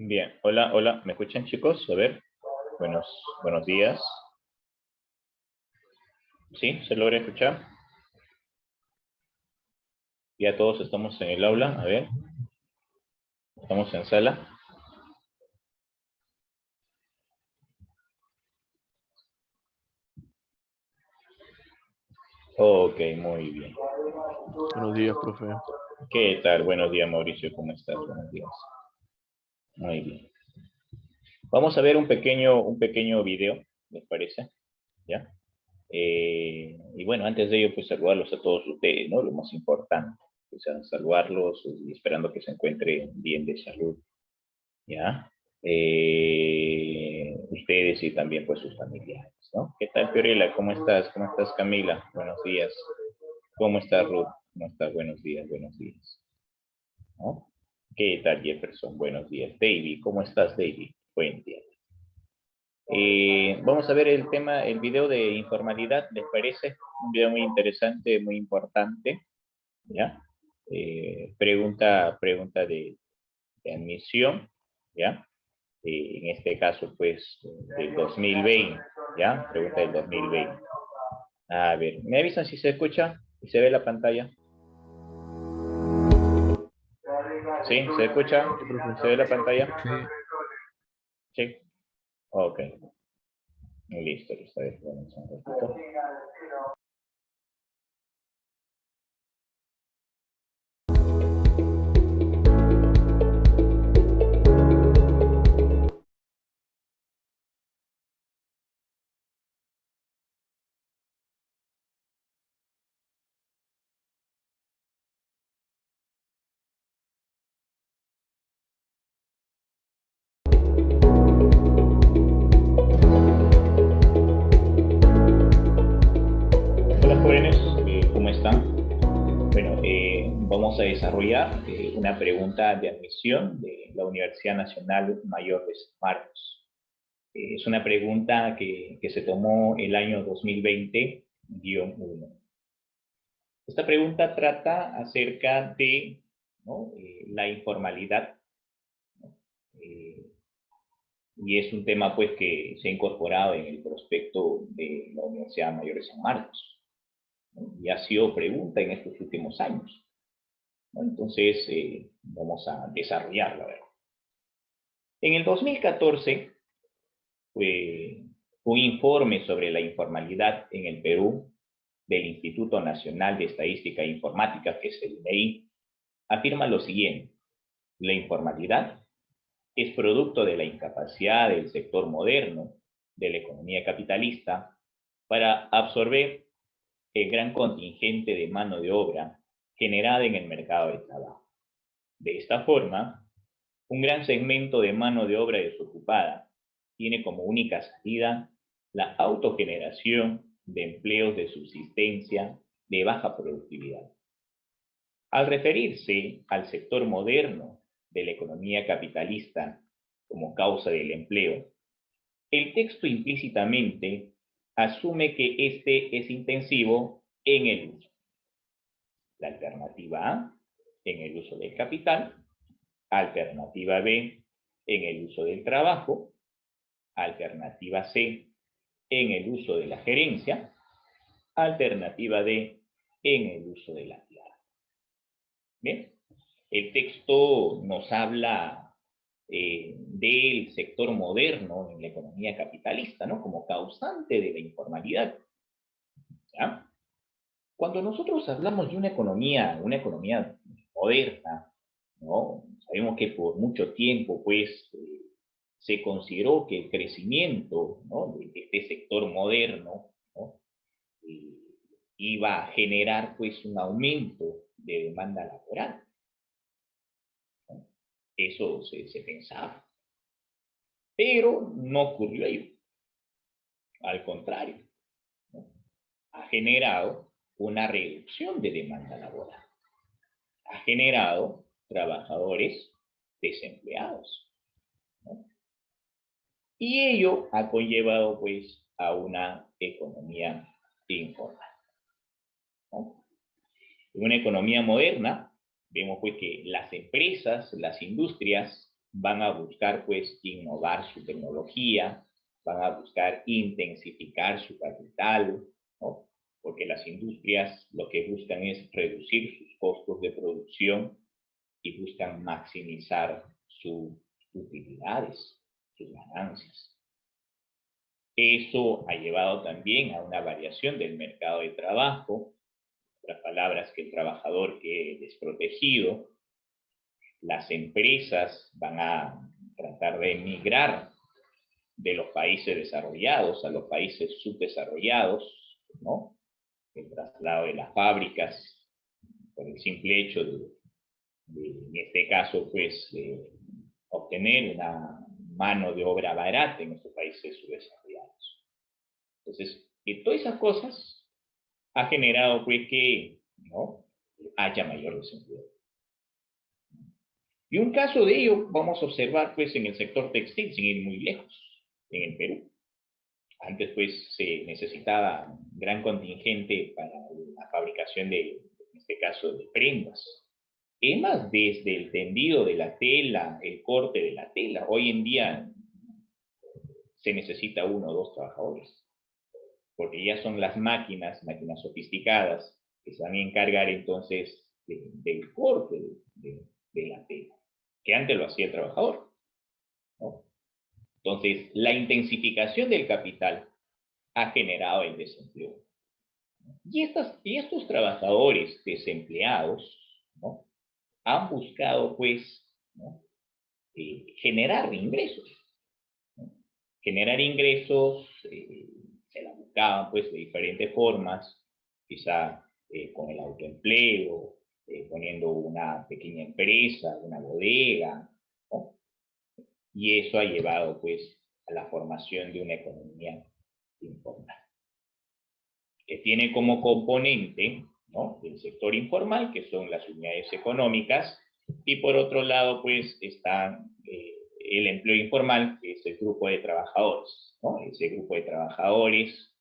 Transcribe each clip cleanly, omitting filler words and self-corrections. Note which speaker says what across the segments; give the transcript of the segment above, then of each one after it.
Speaker 1: Bien, hola, hola, ¿me escuchan chicos? A ver, buenos días. ¿Sí? ¿Se logra escuchar? Ya todos estamos en el aula, a ver. Estamos en sala. Ok, muy bien.
Speaker 2: Buenos días, profe.
Speaker 1: ¿Qué tal? Buenos días, Mauricio, ¿cómo estás? Buenos días. Muy bien. Vamos a ver un pequeño video, ¿les parece? ¿Ya? Y bueno, antes de ello, pues saludarlos a todos ustedes, ¿no? Lo más importante, pues saludarlos y esperando que se encuentren bien de salud, ¿ya? Ustedes y también pues sus familiares, ¿no? ¿Qué tal, Fiorella? ¿Cómo estás? ¿Cómo estás, Camila? Buenos días. ¿Cómo estás, Ruth? ¿Cómo estás? Buenos días, buenos días. ¿No? ¿Qué tal, Jefferson? Buenos días. David, ¿cómo estás, David? Buen día. Vamos a ver el video de informalidad, ¿les parece? Un video muy interesante, muy importante, ¿ya? Pregunta de admisión, ¿ya? En este caso, pues, del 2020, ¿ya? Pregunta del 2020. A ver, ¿me avisan si se escucha y se ve la pantalla? ¿Sí? ¿Se escucha?
Speaker 2: Sí, profe.
Speaker 1: ¿Se ve la pantalla?
Speaker 2: Sí.
Speaker 1: Sí. Ok. Listo, listo. A ver, vamos un ratito. Hola, jóvenes. ¿Cómo están? Bueno, vamos a desarrollar una pregunta de admisión de la Universidad Nacional Mayor de San Marcos. Es una pregunta que se tomó el año 2020-1. Esta pregunta trata acerca de, ¿no? La informalidad, ¿no? Y es un tema pues que se ha incorporado en el prospecto de la Universidad Mayor de San Marcos, ¿no? Y ha sido pregunta en estos últimos años, ¿no? Entonces, vamos a desarrollarla, ¿verdad? En el 2014, un informe sobre la informalidad en el Perú del Instituto Nacional de Estadística e Informática, que es el INEI, afirma lo siguiente: la informalidad es producto de la incapacidad del sector moderno de la economía capitalista para absorber el gran contingente de mano de obra generada en el mercado de trabajo. De esta forma, un gran segmento de mano de obra desocupada tiene como única salida la autogeneración de empleos de subsistencia de baja productividad. Al referirse al sector moderno de la economía capitalista como causa del empleo, el texto implícitamente asume que este es intensivo en el uso. La alternativa A, en el uso del capital; alternativa B, en el uso del trabajo; alternativa C, en el uso de la gerencia; alternativa D, en el uso de la tierra. Bien, el texto nos habla del sector moderno en la economía capitalista, ¿no? Como causante de la informalidad, ¿ya? Cuando nosotros hablamos de una economía moderna, ¿no? Sabemos que por mucho tiempo, pues, se consideró que el crecimiento, ¿no? de este sector moderno, ¿no? eh, iba a generar, pues, un aumento de demanda laboral, ¿no? Eso se pensaba, pero no ocurrió ello. Al contrario, ¿no? Ha generado una reducción de demanda laboral, ha generado trabajadores desempleados, ¿no? Y ello ha conllevado pues a una economía informal, ¿no? En una economía moderna vemos pues que las empresas, las industrias van a buscar pues innovar su tecnología, van a buscar intensificar su capital, ¿no? Porque las industrias lo que buscan es reducir sus costos de producción y buscan maximizar sus utilidades, sus ganancias. Eso ha llevado también a una variación del mercado de trabajo, en otras palabras, que el trabajador quede desprotegido. Las empresas van a tratar de emigrar de los países desarrollados a los países subdesarrollados, ¿no? El traslado de las fábricas, por el simple hecho en este caso, pues, obtener una mano de obra barata en estos países subdesarrollados. Entonces, todas esas cosas ha generado, pues, que, ¿no?, haya mayor desempleo. Y un caso de ello vamos a observar, pues, en el sector textil, sin ir muy lejos, en el Perú. Antes, pues, se necesitaba un gran contingente para la fabricación de, en este caso, de prendas. Es más, desde el tendido de la tela, el corte de la tela, hoy en día se necesita 1 o 2 trabajadores, porque ya son las máquinas sofisticadas, que se van a encargar entonces del corte de la tela, que antes lo hacía el trabajador, ¿no? Entonces, la intensificación del capital ha generado el desempleo. Y estos trabajadores desempleados, ¿no?, han buscado, pues, ¿no?, generar ingresos. ¿No? Generar ingresos, se la buscaban, pues, de diferentes formas, quizá con el autoempleo, poniendo una pequeña empresa, una bodega, ¿no? Y eso ha llevado, pues, a la formación de una economía informal, que tiene como componente, ¿no?, el sector informal, que son las unidades económicas, y por otro lado, pues, está el empleo informal, que es el grupo de trabajadores, ¿no? Ese grupo de trabajadores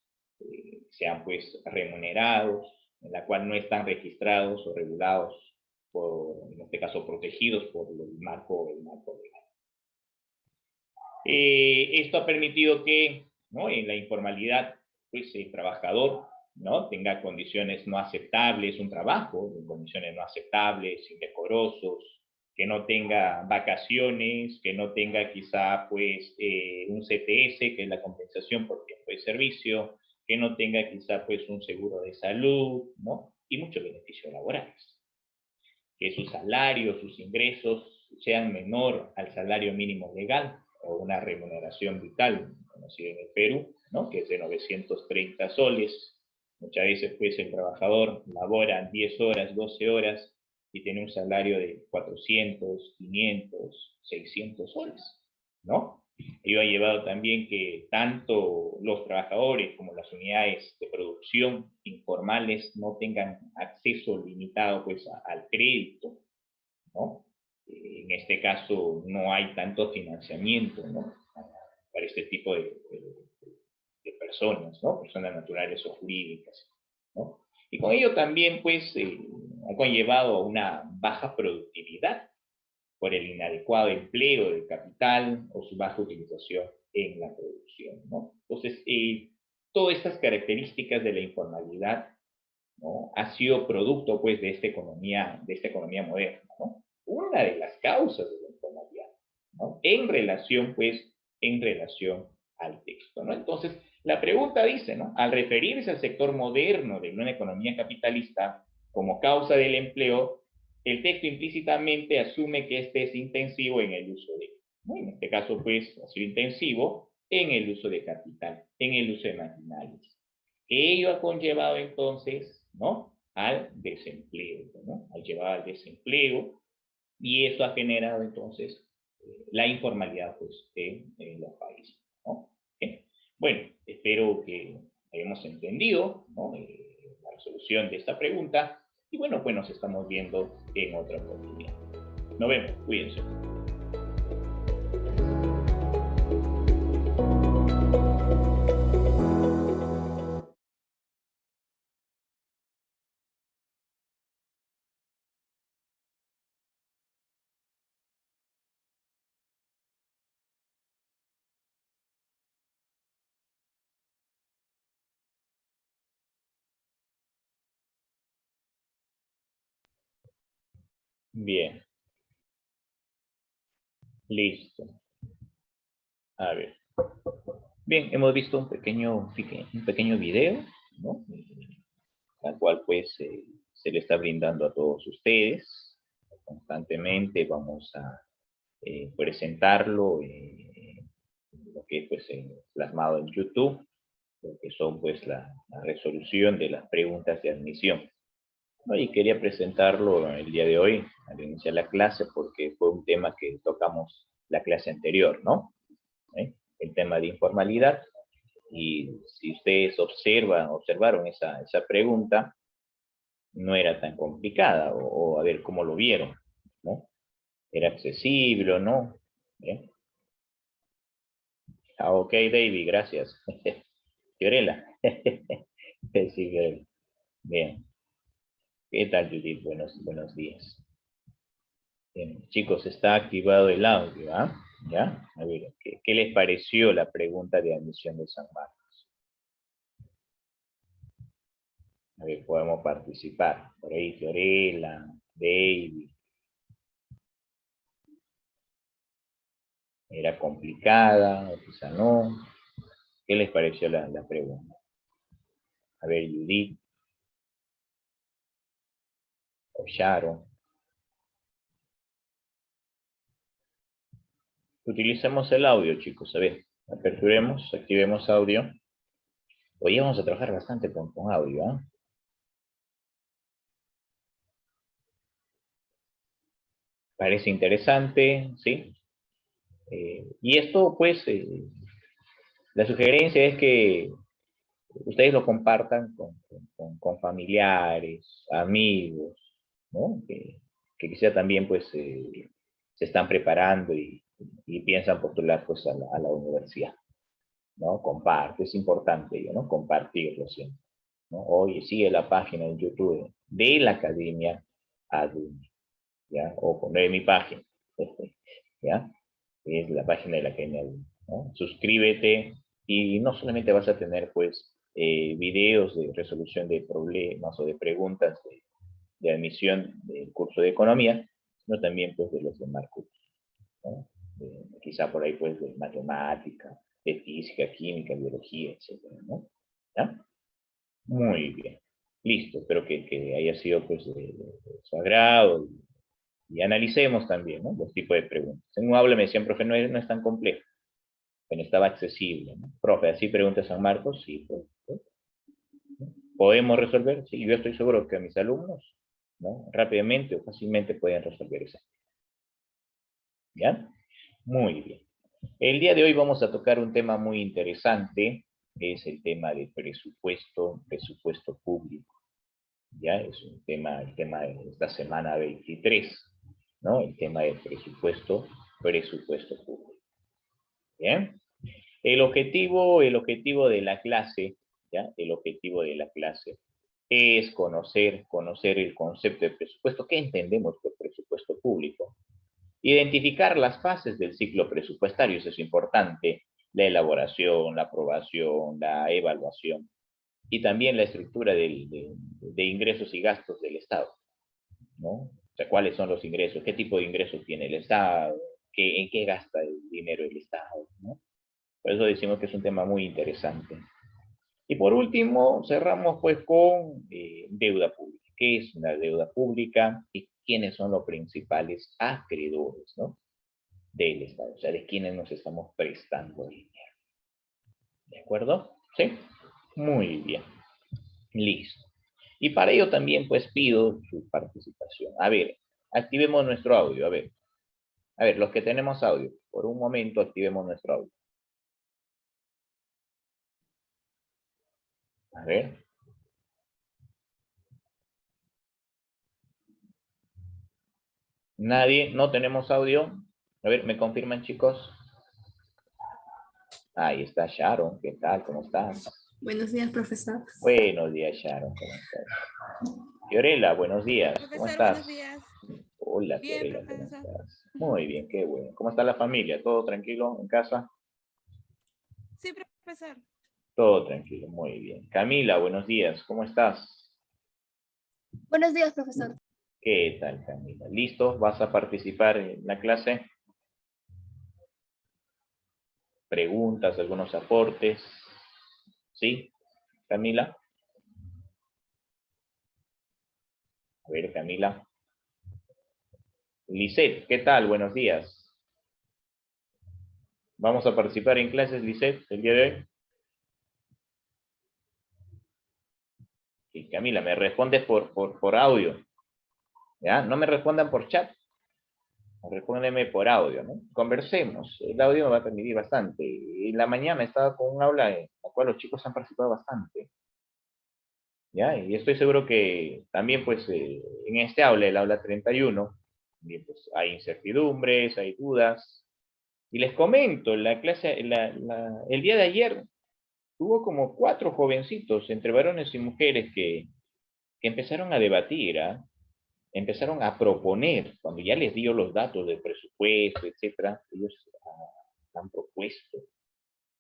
Speaker 1: sean, pues, remunerados, en la cual no están registrados o regulados, en este caso, protegidos por el marco legal. Esto ha permitido que, ¿no?, en la informalidad, pues, el trabajador, ¿no?, tenga condiciones no aceptables, un trabajo en condiciones no aceptables, indecorosos, que no tenga vacaciones, que no tenga quizá, pues, un CTS, que es la compensación por tiempo de servicio, que no tenga quizá, pues, un seguro de salud, ¿no?, y muchos beneficios laborales. Que sus salarios, sus ingresos sean menor al salario mínimo legal, o una remuneración vital, conocida en el Perú, ¿no?, que es de 930 soles. Muchas veces, pues, el trabajador labora 10 horas, 12 horas y tiene un salario de 400, 500, 600 soles, ¿no? Ello ha llevado también que tanto los trabajadores como las unidades de producción informales no tengan acceso limitado, pues, al crédito, ¿no? En este caso no hay tanto financiamiento, ¿no?, para este tipo de personas, ¿no?, personas naturales o jurídicas, ¿no? Y con ello también, pues, ha conllevado a una baja productividad por el inadecuado empleo del capital o su baja utilización en la producción, ¿no? Entonces, todas estas características de la informalidad, ¿no?, ha sido producto, pues, de esta economía moderna, ¿no? Una de las causas de la informalidad, ¿no?, en relación al texto, ¿no? Entonces, la pregunta dice, ¿no?, al referirse al sector moderno de una economía capitalista como causa del empleo, el texto implícitamente asume que este es intensivo en el uso de, ¿no?, en este caso, pues, ha sido intensivo en el uso de capital, en el uso de maquinarias. Ello ha conllevado entonces, ¿no?, al desempleo, ¿no?, ha llevado al desempleo, y eso ha generado entonces la informalidad, pues, en los países, ¿no? ¿Okay? Bueno, espero que hayamos entendido, ¿no?, la resolución de esta pregunta, y bueno, pues nos estamos viendo en otra oportunidad. Nos vemos, cuídense. Bien. Listo. A ver. Bien, hemos visto un pequeño video, ¿no? Al cual pues se le está brindando a todos ustedes. Constantemente vamos a presentarlo, lo que pues plasmado en YouTube, lo que son pues la resolución de las preguntas de admisión. ¿No? Y quería presentarlo el día de hoy, al iniciar la clase, porque fue un tema que tocamos la clase anterior, ¿no? El tema de informalidad. Y si ustedes observaron esa pregunta, no era tan complicada, o a ver cómo lo vieron, ¿no? ¿Era accesible o no? ¿Bien? Ah, ok, David, gracias. Fiorella. Sí, Fiorella. Bien. ¿Qué tal, Judith? Buenos días. Bien, chicos, está activado el audio, ¿ah? ¿Ya? A ver, ¿qué les pareció la pregunta de admisión de San Marcos? A ver, podemos participar. Por ahí, Fiorella, David. ¿Era complicada o quizá no? ¿Qué les pareció la pregunta? A ver, Judith o Sharon. Utilicemos el audio, chicos. A ver, aperturemos, activemos audio. Hoy vamos a trabajar bastante con audio, ¿eh? Parece interesante, ¿sí? Y esto, pues, la sugerencia es que ustedes lo compartan con familiares, amigos, ¿no? Que quizá también, pues, se están preparando y piensan postular, pues, a la universidad, ¿no? Comparte, es importante, ¿no? Compartirlo siempre, ¿no? Oye, sigue la página en YouTube de la Academia ADUNI, ¿ya? O poner mi página, ¿ya? Es la página de la Academia ADUNI, ¿no? Suscríbete y no solamente vas a tener, pues, videos de resolución de problemas o de preguntas de admisión del curso de economía, sino también, pues, de los demás cursos, ¿no? Quizá por ahí, pues, de matemática, de física, química, biología, etcétera, ¿no? ¿Ya? Muy bien. Listo, espero que haya sido, pues, de su agrado y analicemos también, ¿no? Los tipos de preguntas. En un aula me decían, profe, no es tan complejo, pero estaba accesible, ¿no? Profe, así pregunta San Marcos, sí, pues, ¿podemos resolver? Sí, yo estoy seguro que a mis alumnos, ¿no? Rápidamente o fácilmente pueden resolver eso. ¿Ya? Muy bien. El día de hoy vamos a tocar un tema muy interesante, que es el tema del presupuesto público. ¿Ya? Es un tema, el tema de esta semana 23, ¿no? El tema del presupuesto público. ¿Bien? El objetivo de la clase, ¿ya? El objetivo de la clase es conocer el concepto de presupuesto. ¿Qué entendemos por presupuesto público? Identificar las fases del ciclo presupuestario, eso es importante, la elaboración, la aprobación, la evaluación, y también la estructura de ingresos y gastos del Estado, ¿no? O sea, cuáles son los ingresos, qué tipo de ingresos tiene el Estado, en qué gasta el dinero del Estado, ¿no? Por eso decimos que es un tema muy interesante. Y por último, cerramos pues con deuda pública. ¿Qué es una deuda pública y quiénes son los principales acreedores, ¿no? Del Estado? O sea, de quiénes nos estamos prestando dinero. ¿De acuerdo? ¿Sí? Muy bien. Listo. Y para ello también pues pido su participación. A ver, activemos nuestro audio. A ver, los que tenemos audio, por un momento activemos nuestro audio. A ver. Nadie, no tenemos audio. A ver, ¿me confirman, chicos? Ahí está Sharon, ¿qué tal? ¿Cómo estás?
Speaker 3: Buenos días, profesor.
Speaker 1: Buenos días, Sharon, ¿cómo estás? Fiorella, buenos días, ¿cómo
Speaker 4: Profesor,
Speaker 1: estás?
Speaker 4: buenos días.
Speaker 1: Hola,
Speaker 4: Bien,
Speaker 1: Fiorella, ¿cómo
Speaker 4: profesor.
Speaker 1: estás? Muy bien, qué bueno. ¿Cómo está la familia? ¿Todo tranquilo en casa?
Speaker 4: Sí, profesor.
Speaker 1: Todo tranquilo, muy bien. Camila, buenos días, ¿cómo estás?
Speaker 3: Buenos días, profesor.
Speaker 1: ¿Qué tal, Camila? ¿Listo? ¿Vas a participar en la clase? ¿Preguntas, algunos aportes? ¿Sí, Camila? A ver, Camila. Lisette, ¿qué tal? Buenos días. ¿Vamos a participar en clases, Lisette, el día de hoy? Y Camila, me respondes por audio. ¿Ya? No me respondan por chat. Respóndeme por audio, ¿no? Conversemos. El audio me va a permitir bastante. En la mañana estaba con un aula en la cual los chicos han participado bastante. ¿Ya? Y estoy seguro que también, pues, en este aula, el aula 31, también, pues, hay incertidumbres, hay dudas. Y les comento, la clase, el día de ayer, hubo como 4 jovencitos, entre varones y mujeres, que empezaron a debatir, ¿ah? Empezaron a proponer, cuando ya les dio los datos del presupuesto, etcétera, ellos han propuesto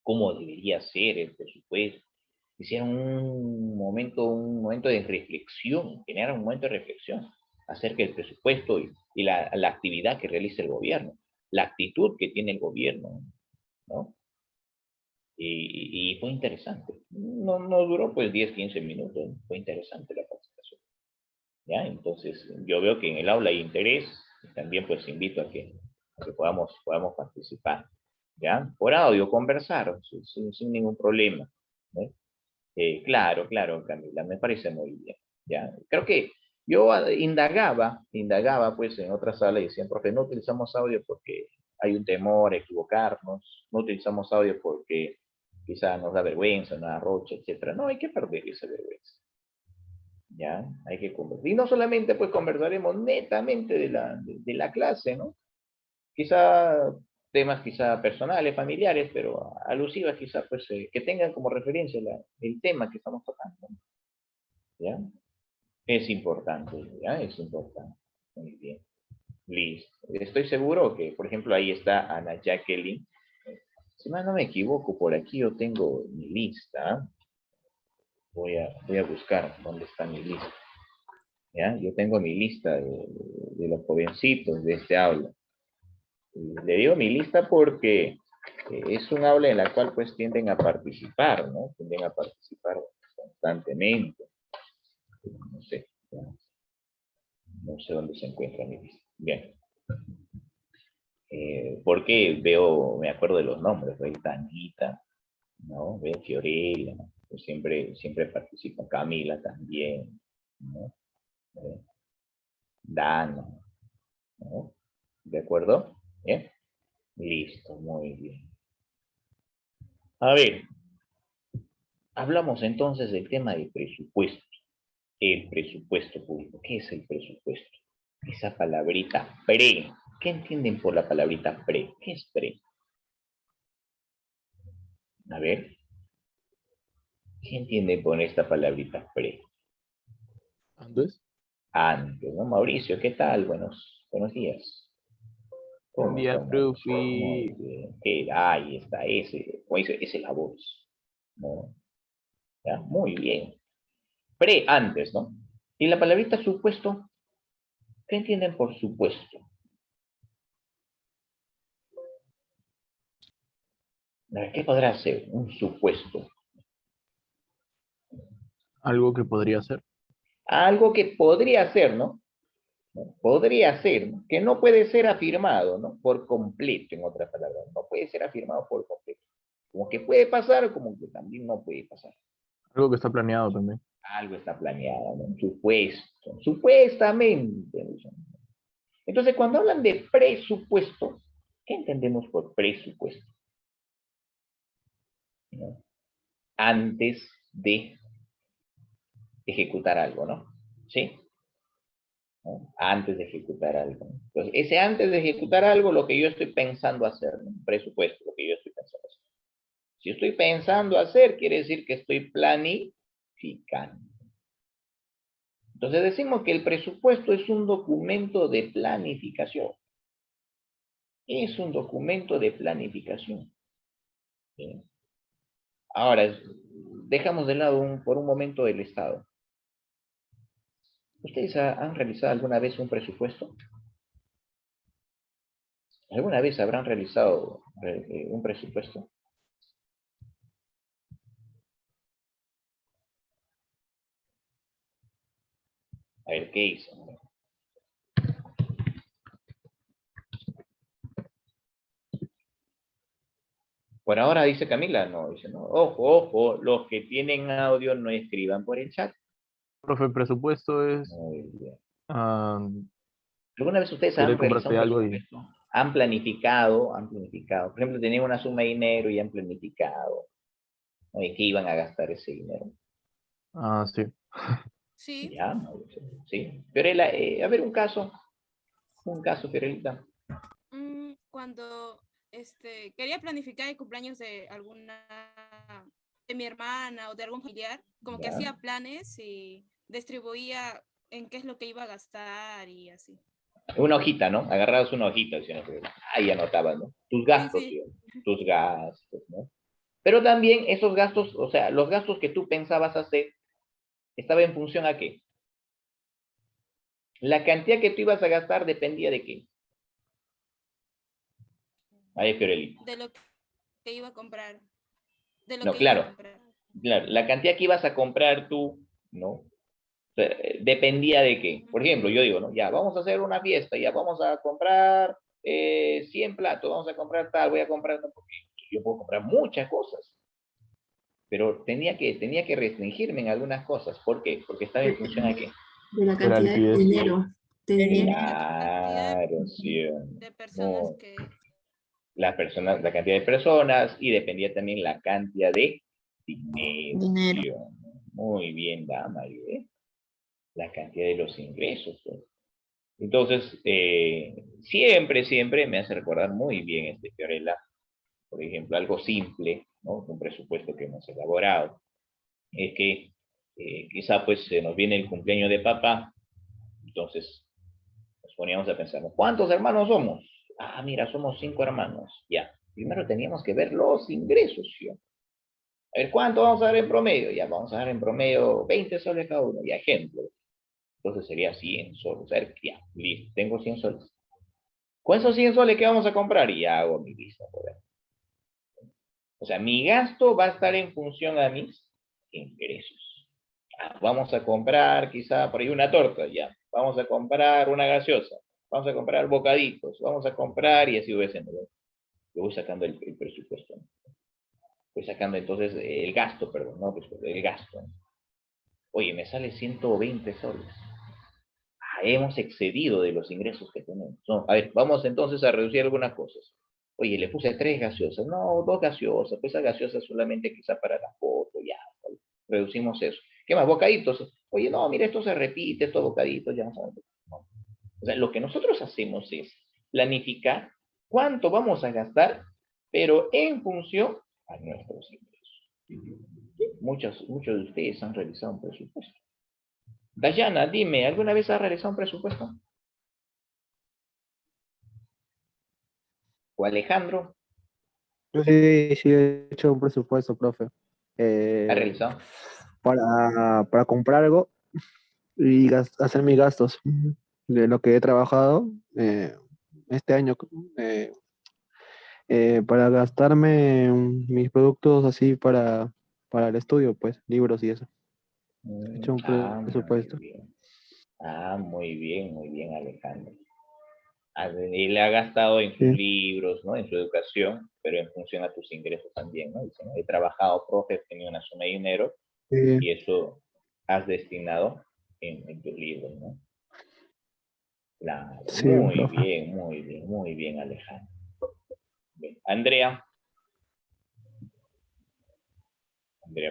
Speaker 1: cómo debería ser el presupuesto. Hicieron un momento de reflexión, generaron un momento de reflexión acerca del presupuesto y la actividad que realiza el gobierno, la actitud que tiene el gobierno, ¿no? Y fue interesante. No duró pues 10, 15 minutos, fue interesante la participación. ¿Ya? Entonces, yo veo que en el aula hay interés, también pues invito a que podamos participar, ¿ya? Por audio, conversar, sin ningún problema, ¿no? Claro, Camila, me parece muy bien, ¿ya? Creo que yo indagaba pues en otra sala y decían, profe, no utilizamos audio porque hay un temor a equivocarnos, no utilizamos audio porque quizá nos da vergüenza, nos da rocha, etcétera. No hay que perder esa vergüenza. ¿Ya? Hay que conversar. Y no solamente pues conversaremos netamente de la clase, ¿no? Quizá temas quizá personales, familiares, pero alusivas quizá pues que tengan como referencia el tema que estamos tocando, ¿ya? Es importante, ¿ya? Es importante. Muy bien. Listo. Estoy seguro que, por ejemplo, ahí está Ana Jacqueline. Si más no me equivoco, por aquí yo tengo mi lista. Voy a buscar dónde está mi lista. ¿Ya? Yo tengo mi lista de los jovencitos de este aula. Y le digo mi lista porque es un aula en la cual pues tienden a participar, ¿no? Tienden a participar constantemente. No sé, no sé dónde se encuentra mi lista. Bien. Porque me acuerdo de los nombres, ¿no? Tanita, ¿no? Veo Fiorella, pues siempre participa Camila también, ¿no? Dana, ¿no? ¿De acuerdo? ¿Bien? Listo, muy bien. A ver, hablamos entonces del tema del presupuesto. El presupuesto público. ¿Qué es el presupuesto? Esa palabrita pre. ¿Qué entienden por la palabrita pre? ¿Qué es pre? A ver, ¿qué entienden con esta palabrita pre?
Speaker 2: ¿Antes?
Speaker 1: Antes, ¿no? Mauricio, ¿qué tal? Buenos días.
Speaker 2: Buen
Speaker 1: ¿Cómo
Speaker 2: día,
Speaker 1: está, Mauricio? Muy
Speaker 2: profe.
Speaker 1: bien. Ahí está, ese es la voz, ¿no? ¿Ya? Muy bien. Pre, antes, ¿no? Y la palabrita supuesto, ¿qué entienden por supuesto? A ver, ¿qué podrá ser un supuesto?
Speaker 2: Algo que podría ser.
Speaker 1: Algo que podría ser, ¿no? Podría ser, ¿no? Que no puede ser afirmado, ¿no? Por completo, en otras palabras. No puede ser afirmado por completo. Como que puede pasar, como que también no puede pasar.
Speaker 2: Algo que está planeado también.
Speaker 1: Algo está planeado, ¿no? Supuesto, supuestamente. Entonces, cuando hablan de presupuesto, ¿qué entendemos por presupuesto? ¿No? Antes de ejecutar algo, ¿no? ¿Sí? ¿No? Antes de ejecutar algo. Entonces, ese antes de ejecutar algo, lo que yo estoy pensando hacer, ¿no? Presupuesto, lo que yo estoy pensando hacer. Si estoy pensando hacer, quiere decir que estoy planificando. Entonces decimos que el presupuesto es un documento de planificación. Es un documento de planificación. ¿Sí? Ahora, dejamos de lado por un momento el Estado. ¿Ustedes han realizado alguna vez un presupuesto? ¿Alguna vez habrán realizado un presupuesto? A ver, ¿qué hizo? Por ahora dice Camila, no, dice, no, ojo, ojo, los que tienen audio no escriban por el chat.
Speaker 2: Profe, el presupuesto es
Speaker 1: Muy bien.
Speaker 2: ah,
Speaker 1: ¿Alguna vez ustedes han
Speaker 2: querer
Speaker 1: realizado
Speaker 2: comprarte
Speaker 1: un
Speaker 2: algo y
Speaker 1: presupuesto? Han planificado, han planificado. Por ejemplo, tenían una suma de dinero y han planificado, ¿no? ¿En qué iban a gastar ese dinero?
Speaker 2: sí.
Speaker 4: Sí.
Speaker 1: Ya, no, sí. Fiorella, a ver, un caso, Fiorellita.
Speaker 4: Cuando quería planificar el cumpleaños de alguna, de mi hermana o de algún familiar, como que
Speaker 1: Ya.
Speaker 4: hacía planes y distribuía en qué es lo que iba a gastar y así.
Speaker 1: Una hojita, ¿no? Agarrabas una hojita, ¿sí? Ahí anotabas, ¿no? Tus
Speaker 4: Sí,
Speaker 1: gastos,
Speaker 4: sí.
Speaker 1: ¿sí? Tus gastos, ¿no? Pero también esos gastos, o sea, los gastos que tú pensabas hacer, estaba en función a qué. La cantidad que tú ibas a gastar dependía de qué. Ahí, Fiorelita.
Speaker 4: De lo que iba a comprar. De lo
Speaker 1: No,
Speaker 4: que iba a
Speaker 1: claro,
Speaker 4: comprar.
Speaker 1: claro, la cantidad que ibas a comprar tú, ¿no? O sea, dependía de qué. Por ejemplo, yo digo, ¿no? Ya, vamos a hacer una fiesta, ya vamos a comprar 100 platos, vamos a comprar tal, voy a comprar, no, porque yo puedo comprar muchas cosas, pero tenía que restringirme en algunas cosas. ¿Por qué? Porque estaba en
Speaker 3: de,
Speaker 1: función a qué.
Speaker 3: de la
Speaker 2: De la
Speaker 3: cantidad de
Speaker 2: liquidez.
Speaker 3: dinero. De dinero.
Speaker 4: La cantidad
Speaker 1: Claro, sí.
Speaker 4: de personas
Speaker 1: No,
Speaker 4: que...
Speaker 1: las personas, la cantidad de personas y dependía también la cantidad de dinero.
Speaker 3: Dinero.
Speaker 1: ¿Sí? Muy bien, dama, ¿eh? La cantidad de los ingresos. Pues. Entonces, siempre me hace recordar muy bien Fiorella, por ejemplo, algo simple, ¿no? Un presupuesto que hemos elaborado. Es que quizá pues se nos viene el cumpleaños de papá, entonces nos poníamos a pensar, ¿no? ¿Cuántos hermanos somos? Ah, mira, somos 5 hermanos. Ya, primero teníamos que ver los ingresos, ¿sí? A ver, ¿cuánto vamos a dar en promedio? Ya, vamos a dar en promedio 20 soles cada uno, ya, ejemplo. Entonces sería 100 soles. A ver, ya, listo, tengo 100 soles. Con esos 100 soles, ¿qué vamos a comprar? Y ya hago mi lista, por ahí. O sea, mi gasto va a estar en función a mis ingresos. Ah, vamos a comprar quizá por ahí una torta, ya. Vamos a comprar una gaseosa. Vamos a comprar bocaditos. Vamos a comprar y así voy haciendo. Yo voy sacando el presupuesto. ¿No? Voy sacando entonces el gasto, perdón, no, pues el gasto. ¿No? Oye, me sale 120 soles. Ah, hemos excedido de los ingresos que tenemos. No, a ver, vamos entonces a reducir algunas cosas. Oye, le puse 3 gaseosas. No, 2 gaseosas. Pues esa gaseosa solamente quizá para la foto, ya. Reducimos eso. ¿Qué más? Bocaditos. Oye, no, mira, esto se repite, estos bocaditos, ya no saben. No. O sea, lo que nosotros hacemos es planificar cuánto vamos a gastar, pero en función a nuestros ingresos. Muchos de ustedes han realizado un presupuesto. Dayana, dime, ¿alguna vez has realizado un presupuesto? ¿O Alejandro
Speaker 5: Yo sí, sí he hecho un presupuesto, profe,
Speaker 1: ha
Speaker 5: eh,
Speaker 1: realizado?
Speaker 5: para comprar algo y hacer mis gastos de lo que he trabajado este año eh, para gastarme mis productos así para el estudio, pues, libros y eso. He hecho un
Speaker 1: Muy
Speaker 5: presupuesto.
Speaker 1: bien. Muy bien, Alejandro. Él ha gastado en sus
Speaker 5: Sí,
Speaker 1: libros, ¿no? En su educación, pero en función a tus ingresos también, ¿no? Dice, ¿no? He trabajado, profe, he tenido una suma de dinero
Speaker 5: sí,
Speaker 1: y eso has destinado en tus libros, ¿no? Claro,
Speaker 5: sí, profe.
Speaker 1: muy bien, Alejandro. Bien. Andrea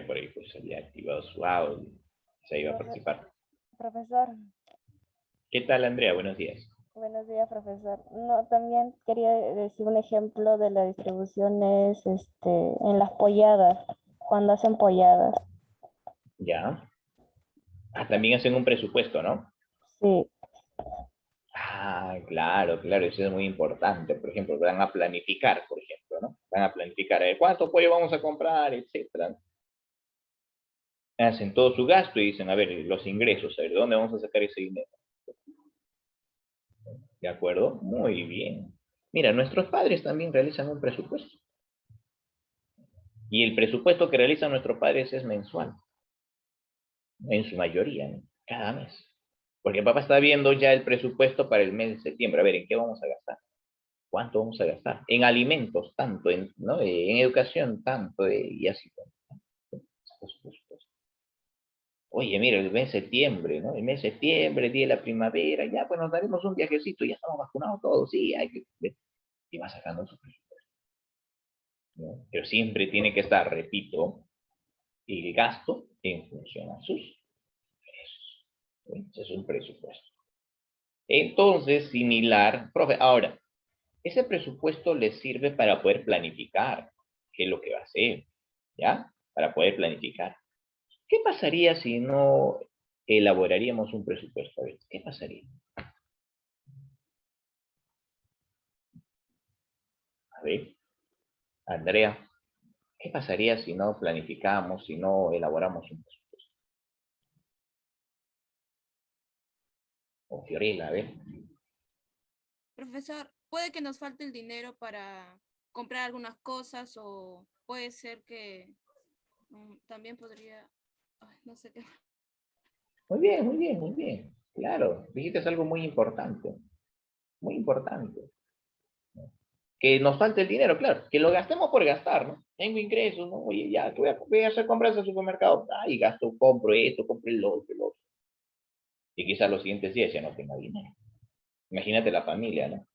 Speaker 1: por ahí pues había activado su audio, se iba a participar.
Speaker 6: Profesor,
Speaker 1: ¿Qué tal, Andrea? Buenos días.
Speaker 6: buenos días, profesor. No, también quería decir un ejemplo de la distribución es en las polladas, cuando hacen polladas.
Speaker 1: Ya. Ah, también hacen un presupuesto, ¿no?
Speaker 6: Sí,
Speaker 1: Ah, claro, claro, eso es muy importante. Por ejemplo, van a planificar, por ejemplo, ¿no? Van a planificar cuánto pollo vamos a comprar, etcétera. hacen todo su gasto y dicen, a ver, los ingresos, a ver, ¿de dónde vamos a sacar ese dinero? ¿De acuerdo? Muy bien. Mira, nuestros padres también realizan un presupuesto. Y el presupuesto que realizan nuestros padres es mensual. En su mayoría, ¿no? Cada mes. Porque papá está viendo ya el presupuesto para el mes de septiembre. A ver, ¿en qué vamos a gastar? ¿Cuánto vamos a gastar? En alimentos, tanto, ¿no? En educación, tanto, y así. Oye, mira, el mes de septiembre, ¿no? El mes de septiembre, día de la primavera, ya pues nos daremos un viajecito, ya estamos vacunados todos, sí, hay que... Y va sacando su presupuesto, ¿no? Pero siempre tiene que estar, repito, el gasto en función a sus ingresos, ¿sí? Ese es un presupuesto. Entonces, similar, profe, ahora, ese presupuesto le sirve para poder planificar qué es lo que va a hacer, ¿ya? Para poder planificar. ¿Qué pasaría si no elaboraríamos un presupuesto? A ver, ¿qué pasaría? A ver, Andrea, ¿qué pasaría si no planificamos, si no elaboramos un presupuesto? O Fiorella, a ver.
Speaker 4: Profesor, puede que nos falte el dinero para comprar algunas cosas o puede ser que también podría, ay, no sé qué.
Speaker 1: Muy bien, muy bien, muy bien. Claro, dijiste algo muy importante. Muy importante. Que nos falte el dinero, claro. Que lo gastemos por gastar, ¿no? Tengo ingresos, ¿no? Oye, ya, que voy a hacer compras al supermercado. Ay, gasto, compro esto, compro el otro, el otro. Y quizás los siguientes días ya no tenga dinero. Imagínate la familia, ¿no?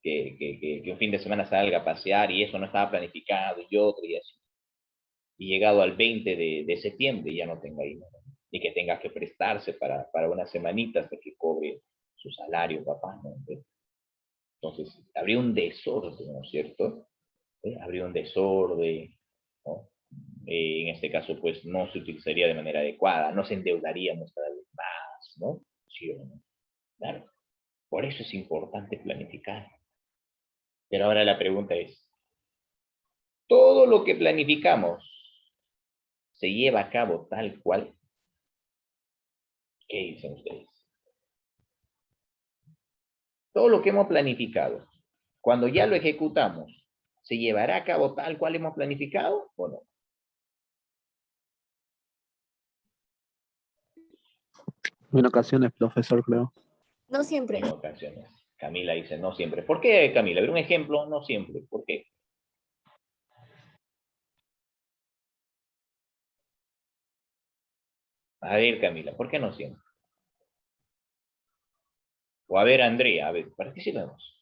Speaker 1: Que un fin de semana salga a pasear y eso no estaba planificado y otro y así. Y llegado al 20 de septiembre ya no tenga dinero. Y que tenga que prestarse para unas semanitas de que cobre su salario, papá, ¿no? Entonces, habría un desorden, ¿no es cierto? Habría un desorden, ¿no? En este caso, pues, no se utilizaría de manera adecuada, no se endeudaríamos cada vez más, ¿no? ¿Sí o no? Claro. Por eso es importante planificar. Pero ahora la pregunta es, ¿todo lo que planificamos se lleva a cabo tal cual? ¿Qué dicen ustedes? Todo lo que hemos planificado, cuando ya lo ejecutamos, ¿se llevará a cabo tal cual hemos planificado o no?
Speaker 5: En ocasiones, profesor, creo.
Speaker 6: No siempre.
Speaker 1: En ocasiones. Camila dice, no siempre. ¿Por qué, Camila? A ver, un ejemplo, no siempre. ¿Por qué? A ver, Camila, ¿por qué no siempre? O a ver, Andrea, a ver, participemos.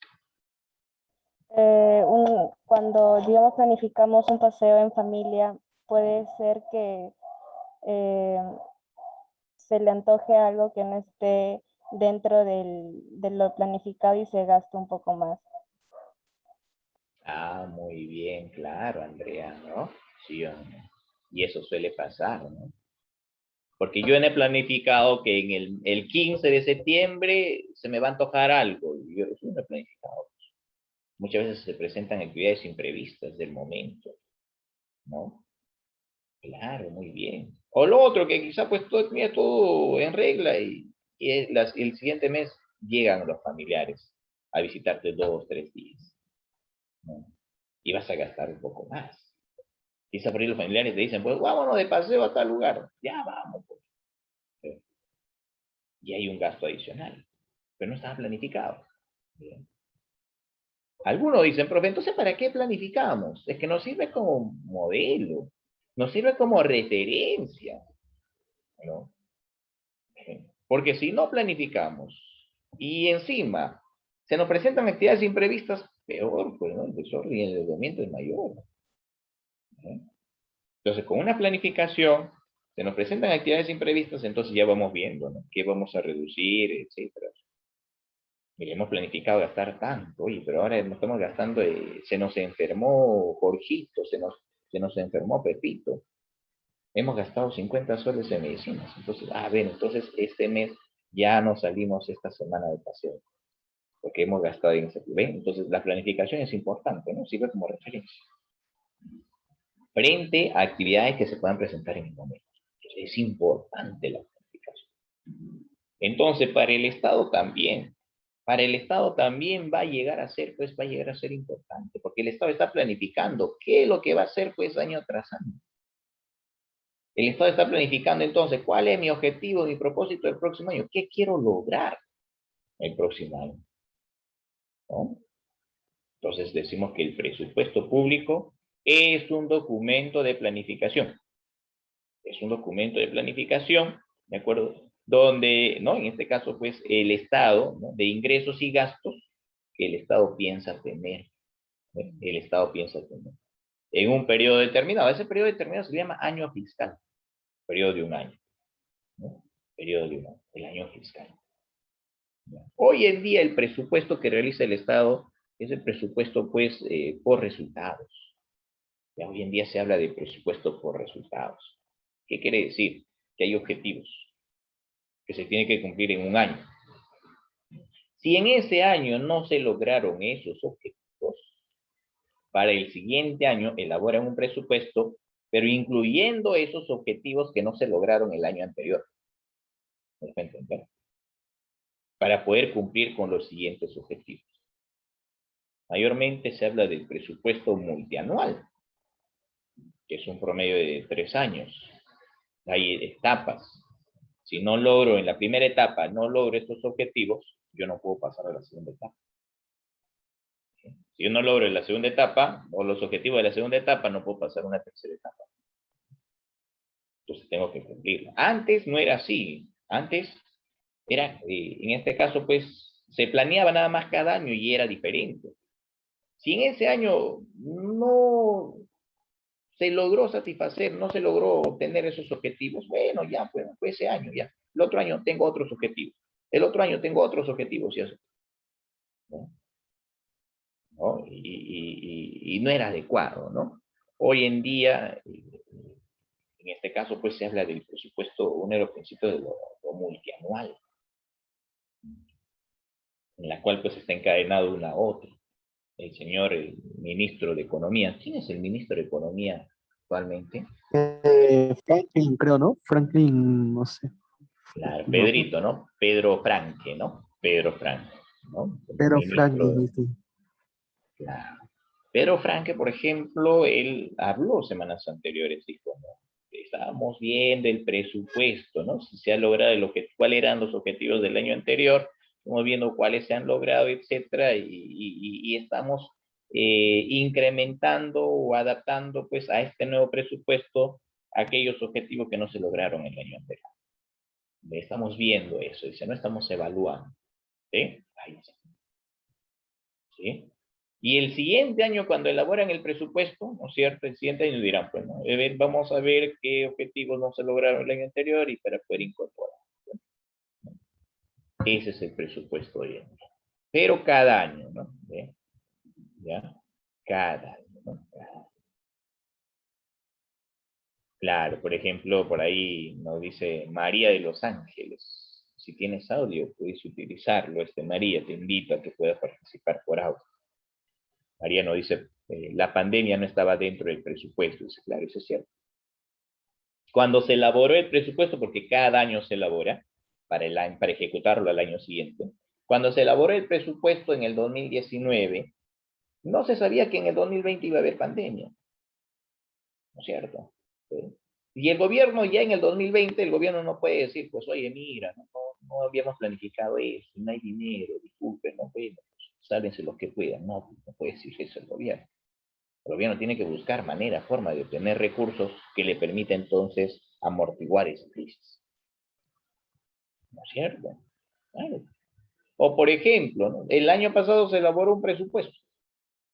Speaker 6: Cuando, digamos, planificamos un paseo en familia, puede ser que eh, se le antoje algo que no esté dentro de lo planificado y se gaste un poco más.
Speaker 1: Ah, muy bien, claro, Andrea, ¿no? Sí o no. Y eso suele pasar, ¿no? Porque yo he planificado que en el 15 de septiembre se me va a antojar algo. Y yo eso no he planificado. Muchas veces se presentan actividades imprevistas del momento, ¿no? Claro, muy bien. O lo otro, que quizá pues todo, tenía todo en regla y el siguiente mes llegan los familiares a visitarte 2, 3 días, ¿no? Y vas a gastar un poco más. Quizá por ahí los familiares te dicen, pues vámonos de paseo a tal lugar. Ya vamos, pues. Y hay un gasto adicional, pero no estaba planificado. Bien. Algunos dicen, profe, entonces ¿para qué planificamos? Es que nos sirve como modelo, nos sirve como referencia, ¿no? Porque si no planificamos y encima se nos presentan actividades imprevistas, peor, pues, ¿no? El desorden y el endeudamiento es mayor, ¿no? Entonces, con una planificación, se nos presentan actividades imprevistas, entonces ya vamos viendo, ¿no? ¿Qué vamos a reducir, etcétera? Mire, hemos planificado gastar tanto, oye, pero ahora no estamos gastando, se nos enfermó Jorgito, se nos enfermó Pepito, hemos gastado 50 soles en medicinas, entonces, ver, entonces este mes ya no salimos esta semana de paseo, porque hemos gastado en ese, ¿ven? Entonces la planificación es importante, ¿no? Sirve como referencia. Frente a actividades que se puedan presentar en el momento. Es importante la planificación. Entonces, para el Estado también. Para el Estado también va a llegar a ser, pues, va a llegar a ser importante, porque el Estado está planificando qué es lo que va a hacer, pues, año tras año. El Estado está planificando, entonces, cuál es mi objetivo, mi propósito del próximo año, qué quiero lograr el próximo año, ¿no? Entonces, decimos que el presupuesto público es un documento de planificación. Es un documento de planificación, ¿de acuerdo? Donde, ¿no? En este caso, pues, el Estado, ¿no? De ingresos y gastos que el Estado piensa tener. ¿No? El Estado piensa tener. En un periodo determinado. Ese periodo determinado se llama año fiscal. Periodo de un año. ¿No? Periodo de un año. El año fiscal. ¿Ya? Hoy en día el presupuesto que realiza el Estado es el presupuesto, pues, por resultados. Ya hoy en día se habla de presupuesto por resultados. ¿Qué quiere decir? Que hay objetivos que se tienen que cumplir en un año. Si en ese año no se lograron esos objetivos, para el siguiente año elaboran un presupuesto, pero incluyendo esos objetivos que no se lograron el año anterior. ¿Me dejo entender? Para poder cumplir con los siguientes objetivos. Mayormente se habla del presupuesto multianual, que es un promedio de 3 años. Hay etapas. Si no logro en la primera etapa, no logro estos objetivos, yo no puedo pasar a la segunda etapa. Si yo no logro en la segunda etapa, o los objetivos de la segunda etapa, no puedo pasar a una tercera etapa. Entonces tengo que cumplirla. Antes no era así. Antes era, en este caso, pues, se planeaba nada más cada año y era diferente. Si en ese año no se logró satisfacer, no se logró obtener esos objetivos, bueno, ya, pues, fue ese año, ya. El otro año tengo otros objetivos. El otro año tengo otros objetivos y eso. ¿No? ¿No? Y no era adecuado, ¿no? Hoy en día, en este caso, pues se habla del presupuesto, uno de los principios de lo multianual, en la cual pues está encadenado una a otra. El señor ministro de Economía, ¿quién es el ministro de Economía actualmente?
Speaker 5: Franklin, creo, ¿no? Franklin, no sé.
Speaker 1: Claro,
Speaker 5: No,
Speaker 1: Pedrito, ¿no? Pedro Franque, ¿no? Pedro Franque, ¿no? Como
Speaker 5: pero
Speaker 1: ministro,
Speaker 5: Franklin, sí.
Speaker 1: claro. Pedro Franque, por ejemplo, él habló semanas anteriores, dijo, ¿no? Estábamos viendo el presupuesto, ¿no? Si se ha logrado cuáles eran los objetivos del año anterior, estamos viendo cuáles se han logrado, etcétera, y estamos incrementando o adaptando, pues, a este nuevo presupuesto aquellos objetivos que no se lograron el año anterior. Estamos viendo eso, dice, no estamos evaluando, ¿sí? Ahí está. ¿Sí? Y el siguiente año, cuando elaboran el presupuesto, ¿no es cierto? El siguiente año dirán, pues, ¿no? Vamos a ver qué objetivos no se lograron el año anterior y para poder incorporar. ¿No? Ese es el presupuesto hoy en día. Pero cada año, ¿no? ¿Ve? ¿Ya? Cada año, ¿no? Claro, por ejemplo, por ahí nos dice María de los Ángeles. Si tienes audio, puedes utilizarlo. María, te invito a que puedas participar por audio. María nos dice, la pandemia no estaba dentro del presupuesto. Dice, claro, eso es cierto. Cuando se elaboró el presupuesto, porque cada año se elabora para ejecutarlo al año siguiente, cuando se elaboró el presupuesto en el 2019, no se sabía que en el 2020 iba a haber pandemia. ¿No es cierto? ¿Sí? Y el gobierno ya en el 2020, el gobierno no puede decir, pues, oye, mira, no habíamos planificado eso, no hay dinero, disculpen, no pueden, sálvense los que puedan. No puede decir eso el gobierno. El gobierno tiene que buscar manera, forma de obtener recursos que le permita entonces amortiguar esa crisis. ¿No es cierto? Claro. O por ejemplo, ¿no? El año pasado se elaboró un presupuesto.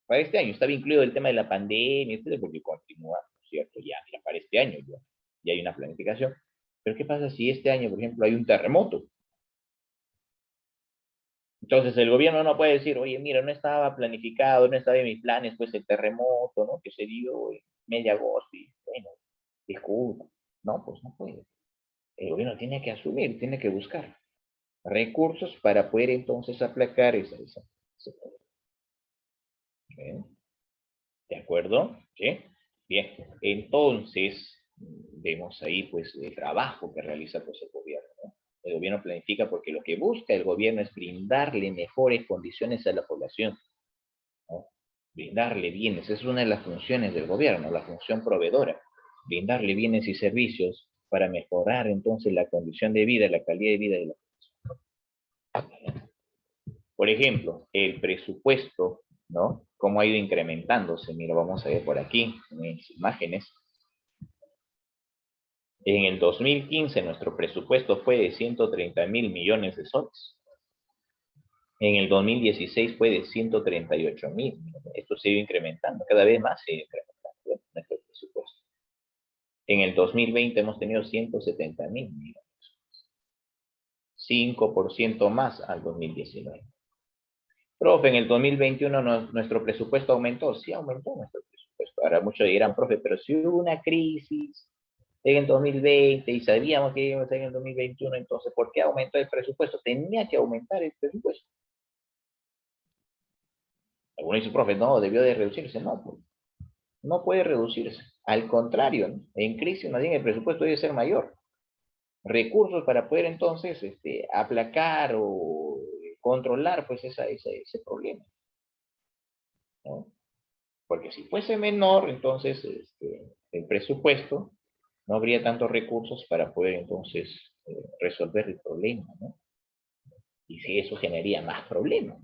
Speaker 1: Para este año estaba incluido el tema de la pandemia, etc., porque continúa, ¿no es cierto? Ya para este año ya hay una planificación. Pero ¿qué pasa si este año, por ejemplo, hay un terremoto? Entonces el gobierno no puede decir, oye, mira, no estaba planificado, no estaba en mis planes, pues el terremoto, ¿no? Que se dio en medio de agosto, y bueno, disculpa. No, pues no puede. El gobierno tiene que asumir, tiene que buscar recursos para poder entonces aplacar esa. ¿De acuerdo? ¿Sí? Bien, entonces, vemos ahí pues el trabajo que realiza pues el gobierno, ¿no? El gobierno planifica porque lo que busca el gobierno es brindarle mejores condiciones a la población, ¿no? Brindarle bienes, esa es una de las funciones del gobierno, la función proveedora, brindarle bienes y servicios para mejorar entonces la condición de vida, la calidad de vida de la población. Por ejemplo, el presupuesto, ¿no? Cómo ha ido incrementándose, mira, vamos a ver por aquí, en las imágenes. En el 2015 nuestro presupuesto fue de 130.000 millones de soles. En el 2016 fue de 138.000. Esto se ha ido incrementando, cada vez más se ha ido incrementando, ¿eh? Nuestro presupuesto. En el 2020 hemos tenido 170.000 millones. 5% más al 2019. Profe, en el 2021 nuestro presupuesto aumentó. Sí aumentó nuestro presupuesto. Ahora muchos dirán, profe, pero si hubo una crisis en el 2020 y sabíamos que íbamos a estar en el 2021, entonces, ¿por qué aumentó el presupuesto? Tenía que aumentar el presupuesto. Algunos dicen, profe, no, debió de reducirse. No, pues, no puede reducirse. Al contrario, ¿no? En crisis, más bien, el presupuesto debe ser mayor. Recursos para poder entonces aplacar o controlar pues ese problema, ¿no? Porque si fuese menor, entonces el presupuesto no habría tantos recursos para poder entonces resolver el problema, ¿no? Y si eso generaría más problemas.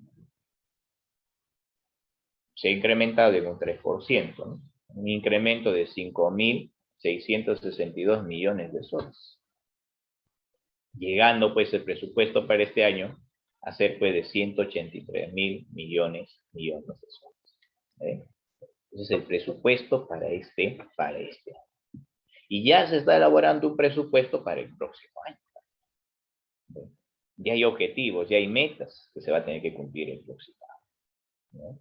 Speaker 1: Se ha incrementado en un 3%, ¿no? Un incremento de 5.662 millones de soles. Llegando pues el presupuesto para este año a ser pues de 183.000 millones de soles. ¿Eh? Ese es el presupuesto para este año. Y ya se está elaborando un presupuesto para el próximo año. Ya hay objetivos, ya hay metas que se va a tener que cumplir el próximo año.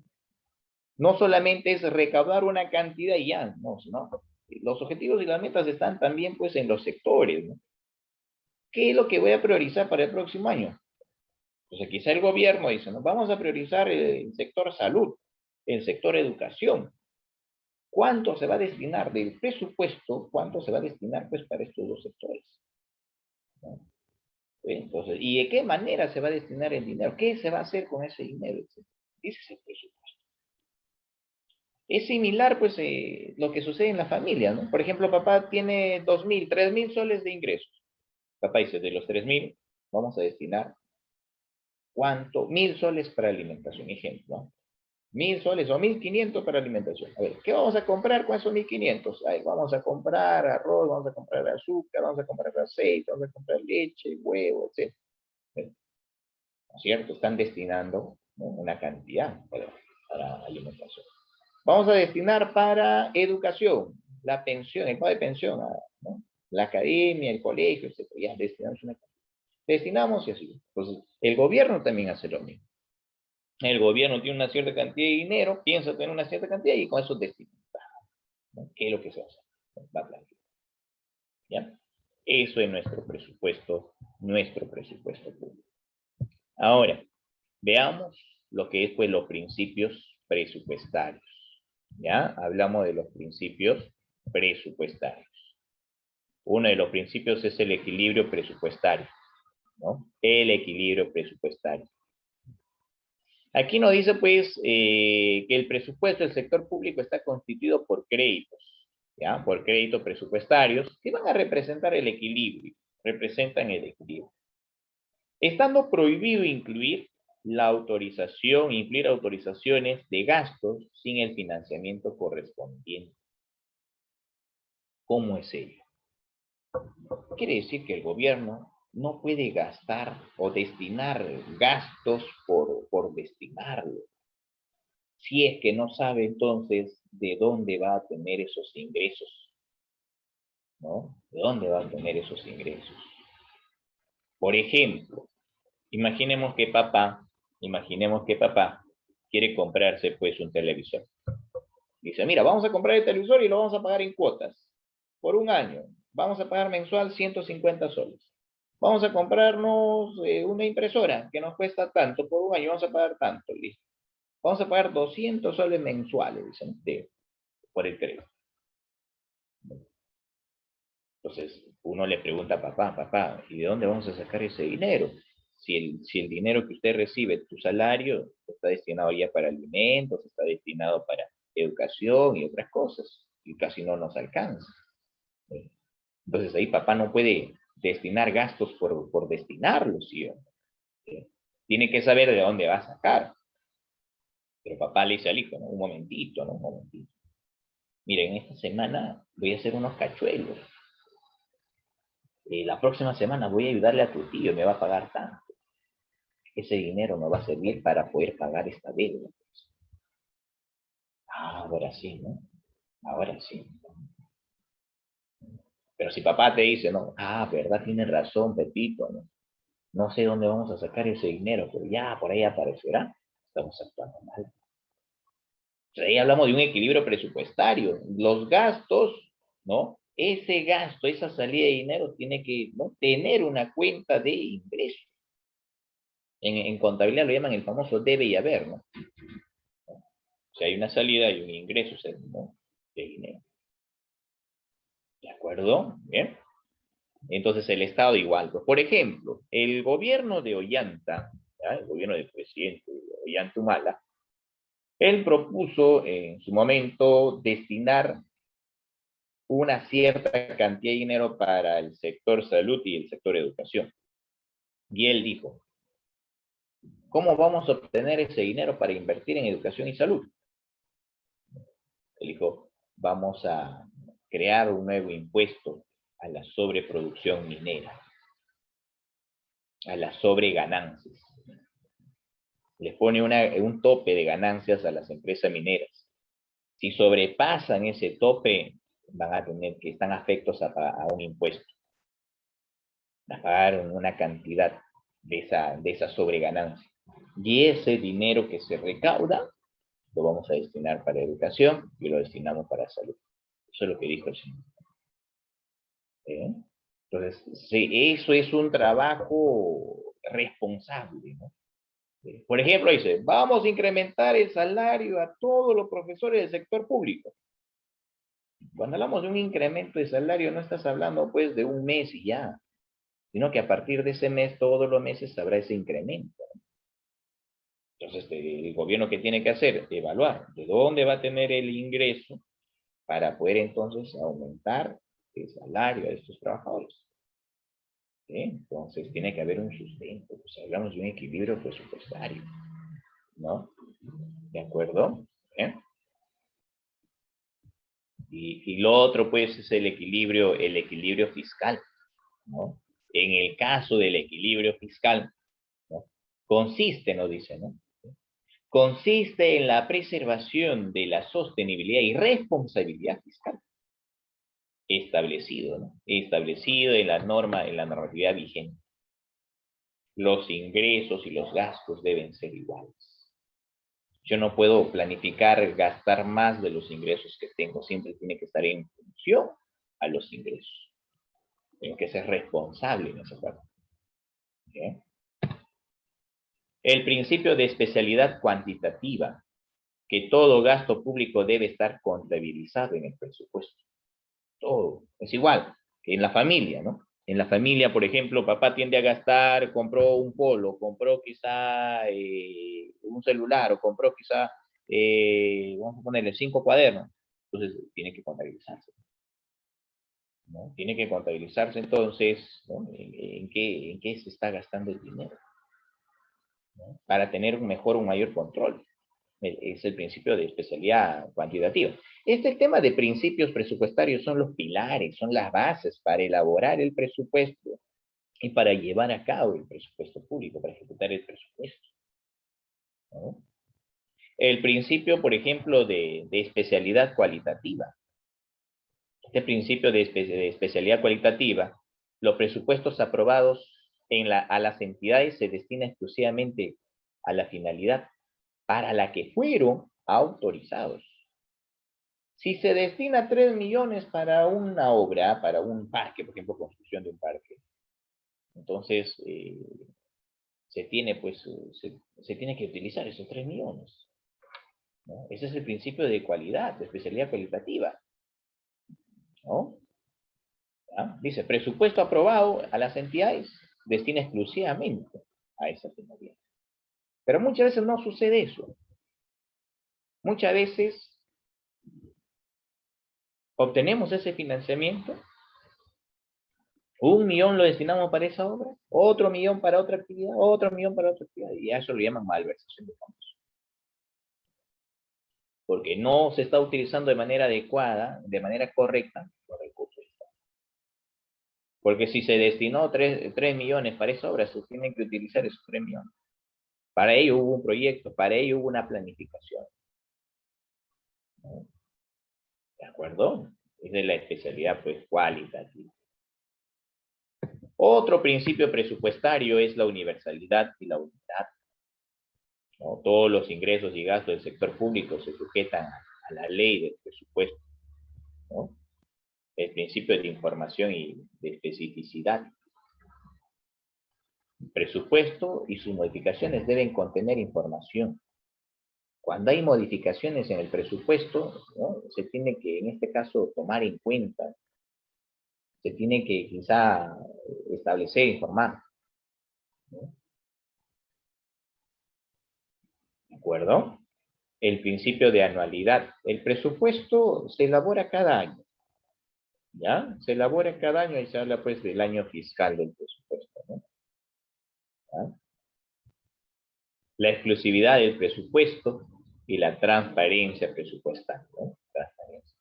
Speaker 1: No solamente es recaudar una cantidad y ya, no, sino los objetivos y las metas están también pues en los sectores, ¿no? ¿Qué es lo que voy a priorizar para el próximo año? Entonces quizá el gobierno dice, ¿no? Vamos a priorizar el sector salud, el sector educación. ¿Cuánto se va a destinar del presupuesto? ¿Cuánto se va a destinar pues para estos dos sectores? ¿No? Entonces, ¿y de qué manera se va a destinar el dinero? ¿Qué se va a hacer con ese dinero? Ese es el presupuesto. Es similar, pues, lo que sucede en la familia, ¿no? Por ejemplo, papá tiene 2.000, 3.000 soles de ingresos. Papá dice, de los 3.000, vamos a destinar, ¿cuánto? 1.000 soles para alimentación, ejemplo, ¿no? 1.000 soles o 1.500 para alimentación. A ver, ¿qué vamos a comprar con esos 1.500? Ay, vamos a comprar arroz, vamos a comprar azúcar, vamos a comprar aceite, vamos a comprar leche, huevo, etc. ¿No es cierto? Están destinando, ¿no? Una cantidad para alimentación. Vamos a destinar para educación, la pensión, el pago de pensión, ¿no? La academia, el colegio, etc. Ya destinamos una cantidad. Destinamos y así. Entonces, el gobierno también hace lo mismo. El gobierno tiene una cierta cantidad de dinero, piensa tener una cierta cantidad y con eso destina, ¿no? ¿Qué es lo que se hace? Va a planificar. ¿Ya? Eso es nuestro presupuesto público. Ahora, veamos lo que es pues los principios presupuestarios. ¿Ya? Hablamos de los principios presupuestarios. Uno de los principios es el equilibrio presupuestario, ¿no? El equilibrio presupuestario. Aquí nos dice, pues, que el presupuesto del sector público está constituido por créditos, ¿ya? Por créditos presupuestarios que van a representar el equilibrio, representan el equilibrio. Estando prohibido incluir autorizaciones de gastos sin el financiamiento correspondiente. ¿Cómo es ello? Quiere decir que el gobierno no puede gastar o destinar gastos por destinarlo. Si es que no sabe entonces de dónde va a tener esos ingresos, ¿no? ¿De dónde va a tener esos ingresos? Por ejemplo, imaginemos que papá quiere comprarse pues un televisor. Dice, mira, vamos a comprar el televisor y lo vamos a pagar en cuotas por un año. Vamos a pagar mensual 150 soles. Vamos a comprarnos una impresora que nos cuesta tanto por un año, vamos a pagar tanto, listo. Vamos a pagar 200 soles mensuales, dicen, por el crédito. Entonces, uno le pregunta a papá, papá, ¿y de dónde vamos a sacar ese dinero? Si el dinero que usted recibe, tu salario, está destinado ya para alimentos, está destinado para educación y otras cosas, y casi no nos alcanza. Entonces ahí papá no puede destinar gastos por destinarlos, ¿sí? Tiene que saber de dónde va a sacar. Pero papá le dice al hijo, ¿no? Un momentito, ¿no? Un momentito. Miren, esta semana voy a hacer unos cachuelos. La próxima semana voy a ayudarle a tu tío, me va a pagar tanto. Ese dinero me va a servir para poder pagar esta deuda. Ah, ahora sí, ¿no? Ahora sí. Pero si papá te dice, no, verdad, tienes razón, Pepito, ¿no? No sé dónde vamos a sacar ese dinero, pero ya por ahí aparecerá. Estamos actuando mal. Entonces, ahí hablamos de un equilibrio presupuestario. Los gastos, ¿no? Ese gasto, esa salida de dinero tiene que, ¿no?, tener una cuenta de ingreso. En contabilidad lo llaman el famoso debe y haber, ¿no? Si hay una salida y un ingreso, ¿no?, de dinero. ¿De acuerdo? Bien. Entonces el Estado igual. Pues, por ejemplo, el gobierno de Ollanta, ¿ya?, el gobierno del presidente Ollanta Humala, él propuso en su momento destinar una cierta cantidad de dinero para el sector salud y el sector educación. Y él dijo, ¿cómo vamos a obtener ese dinero para invertir en educación y salud? Él dijo, vamos a crear un nuevo impuesto a la sobreproducción minera, a las sobreganancias. Les pone un tope de ganancias a las empresas mineras. Si sobrepasan ese tope, van a tener que están afectos a un impuesto, a pagar una cantidad de esa sobreganancia. Y ese dinero que se recauda, lo vamos a destinar para educación y lo destinamos para salud. Eso es lo que dijo el señor. Entonces, sí, eso es un trabajo responsable, ¿no? Por ejemplo, dice, vamos a incrementar el salario a todos los profesores del sector público. Cuando hablamos de un incremento de salario, no estás hablando pues de un mes y ya, sino que a partir de ese mes, todos los meses habrá ese incremento. Entonces, el gobierno, ¿qué tiene que hacer? Evaluar de dónde va a tener el ingreso para poder entonces aumentar el salario de estos trabajadores. ¿Sí? Entonces, tiene que haber un sustento. Pues hablamos de un equilibrio presupuestario, ¿no? ¿De acuerdo? ¿Eh? Y lo otro, pues, es el equilibrio fiscal, ¿no? En el caso del equilibrio fiscal, ¿no?, consiste, nos dice, ¿no?, consiste en la preservación de la sostenibilidad y responsabilidad fiscal establecido, ¿no?, establecido en la normatividad vigente. Los ingresos y los gastos deben ser iguales. Yo no puedo planificar gastar más de los ingresos que tengo, siempre tiene que estar en función a los ingresos. Tengo que ser responsable en esa parte. ¿Okay? El principio de especialidad cuantitativa, que todo gasto público debe estar contabilizado en el presupuesto. Todo. Es igual que en la familia, ¿no? En la familia, por ejemplo, papá tiende a gastar, compró un polo, compró quizá un celular, o compró quizá, vamos a ponerle 5 cuadernos. Entonces, tiene que contabilizarse, ¿no? Tiene que contabilizarse entonces, ¿no?, en qué se está gastando el dinero, ¿no?, para tener un mayor control. Es el principio de especialidad cuantitativa. Este tema de principios presupuestarios son los pilares, son las bases para elaborar el presupuesto y para llevar a cabo el presupuesto público, para ejecutar el presupuesto, ¿no? El principio, por ejemplo, de especialidad cualitativa. Este principio de especialidad cualitativa, los presupuestos aprobados a las entidades se destinan exclusivamente a la finalidad para la que fueron autorizados. Si se destina 3 millones para una obra, para un parque, por ejemplo, construcción de un parque, entonces se tiene que utilizar esos 3 millones, ¿no? Ese es el principio de cualidad, de especialidad cualitativa, ¿no? ¿Ya? Dice, presupuesto aprobado a las entidades destina exclusivamente a esa finalidad. Pero muchas veces no sucede eso. Muchas veces obtenemos ese financiamiento, 1.000.000 lo destinamos para esa obra, otro 1.000.000 para otra actividad, otro 1.000.000 para otra actividad, y a eso lo llaman malversación de fondos. Porque no se está utilizando de manera adecuada, de manera correcta, los recursos. Porque si se destinó 3 millones para esa obra, se tienen que utilizar esos 3 millones. Para ello hubo un proyecto, para ello hubo una planificación. ¿De acuerdo? Esa es la especialidad, pues, cualitativa. Otro principio presupuestario es la universalidad y la unidad. ¿No? Todos los ingresos y gastos del sector público se sujetan a la ley del presupuesto, ¿no? El principio de información y de especificidad. El presupuesto y sus modificaciones deben contener información. Cuando hay modificaciones en el presupuesto, ¿no? Se tiene que, en este caso, tomar en cuenta, se tiene que quizá establecer, informar, ¿no? ¿De acuerdo? El principio de anualidad. El presupuesto se elabora cada año, ¿ya? Se elabora cada año y se habla, pues, del año fiscal del presupuesto, ¿no? ¿Ya? La exclusividad del presupuesto y la transparencia presupuestal, ¿no? Transparencia.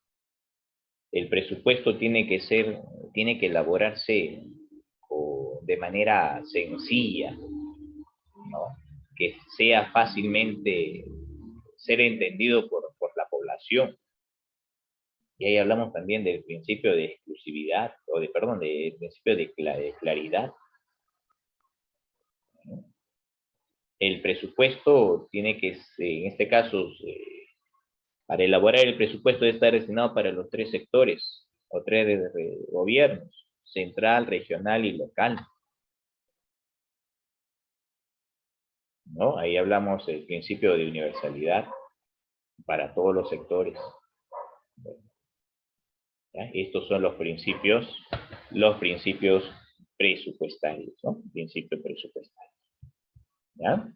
Speaker 1: El presupuesto tiene que elaborarse de manera sencilla, ¿no? Que sea fácilmente ser entendido por la población. Y ahí hablamos también del principio de exclusividad, del principio de claridad. El presupuesto tiene que, en este caso, para elaborar el presupuesto debe estar destinado para los 3 sectores, o 3 gobiernos, central, regional y local, ¿no? Ahí hablamos del principio de universalidad para todos los sectores. ¿Ya? Estos son los principios presupuestarios, ¿no? Principio presupuestario. ¿Ya?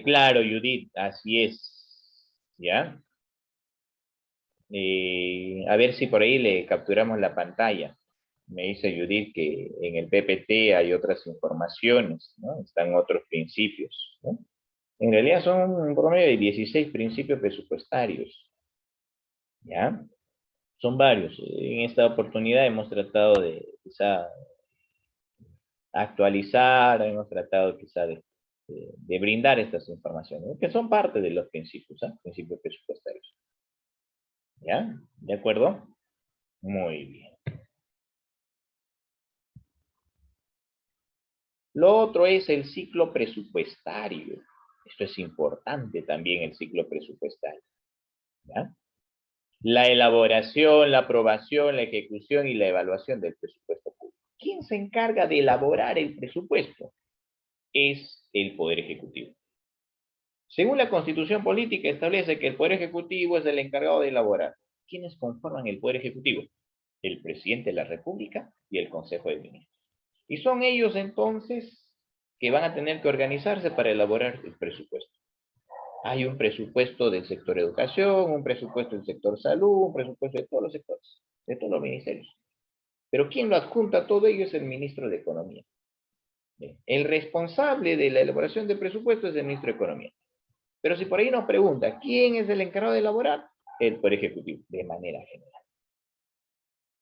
Speaker 1: Claro, Judith, así es. ¿Ya? A ver si por ahí le capturamos la pantalla. Me dice Judith que en el PPT hay otras informaciones, ¿no? Están otros principios, ¿no? En realidad son un promedio de 16 principios presupuestarios. ¿Ya? Son varios. En esta oportunidad hemos tratado de quizá actualizar, hemos tratado quizá de brindar estas informaciones, que son parte de los principios, ¿eh? Principios presupuestarios. ¿Ya? ¿De acuerdo? Muy bien. Lo otro es el ciclo presupuestario. Esto es importante también, el ciclo presupuestario. ¿Ya? La elaboración, la aprobación, la ejecución y la evaluación del presupuesto público. ¿Quién se encarga de elaborar el presupuesto? Es el Poder Ejecutivo. Según la Constitución Política establece que el Poder Ejecutivo es el encargado de elaborar. ¿Quiénes conforman el Poder Ejecutivo? El Presidente de la República y el Consejo de Ministros. Y son ellos entonces que van a tener que organizarse para elaborar el presupuesto. Hay un presupuesto del sector educación, un presupuesto del sector salud, un presupuesto de todos los sectores, de todos los ministerios. Pero quien lo adjunta a todo ello es el ministro de Economía. El responsable de la elaboración del presupuesto es el ministro de Economía. Pero si por ahí nos pregunta, ¿quién es el encargado de elaborar? El Poder Ejecutivo, de manera general.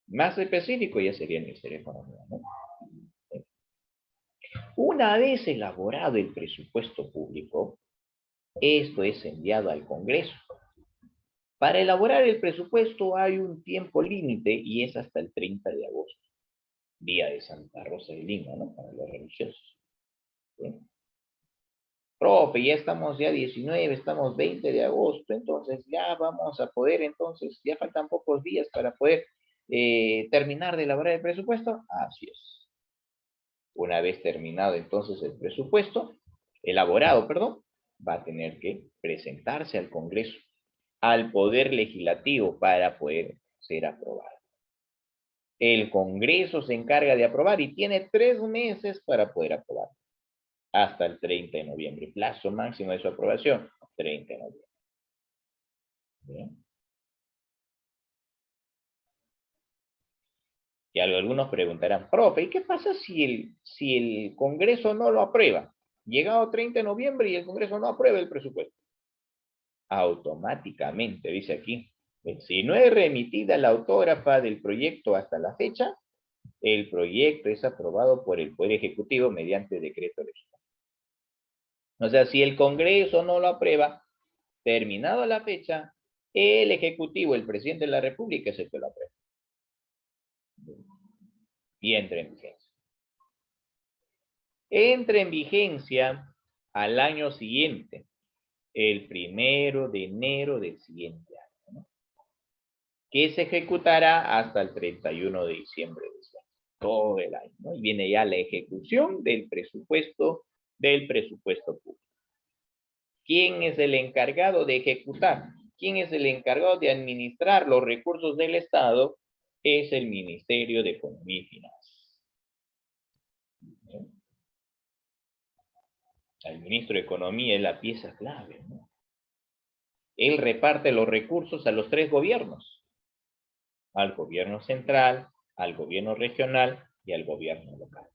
Speaker 1: Más específico ya sería el Ministerio de Economía, ¿no? Una vez elaborado el presupuesto público, esto es enviado al Congreso. Para elaborar el presupuesto hay un tiempo límite y es hasta el 30 de agosto, día de Santa Rosa de Lima, ¿no? Para los religiosos. ¿Sí? Profe, ya estamos 19, estamos 20 de agosto, entonces ya vamos a poder, entonces ya faltan pocos días para poder terminar de elaborar el presupuesto. Así es. Una vez terminado entonces el presupuesto, elaborado, perdón, va a tener que presentarse al Congreso, al Poder Legislativo para poder ser aprobado. El Congreso se encarga de aprobar y tiene 3 meses para poder aprobar. Hasta el 30 de noviembre. Plazo máximo de su aprobación, 30 de noviembre. ¿Bien? Y algunos preguntarán, profe, ¿y qué pasa si el Congreso no lo aprueba? Llegado 30 de noviembre y el Congreso no aprueba el presupuesto. Automáticamente, dice aquí, si no es remitida la autógrafa del proyecto hasta la fecha, el proyecto es aprobado por el Poder Ejecutivo mediante decreto legislativo. O sea, si el Congreso no lo aprueba, terminado la fecha, el Ejecutivo, el Presidente de la República es el que lo aprueba. Y entra en vigencia. Entra en vigencia al año siguiente, el 1 de enero del siguiente año, ¿no? Que se ejecutará hasta el 31 de diciembre de ese año, todo el año, ¿no? Y viene ya la ejecución del presupuesto público. ¿Quién es el encargado de ejecutar? ¿Quién es el encargado de administrar los recursos del Estado? Es el Ministerio de Economía y Finanzas. El ministro de Economía es la pieza clave, ¿no? Él reparte los recursos a los 3 gobiernos. Al gobierno central, al gobierno regional y al gobierno local.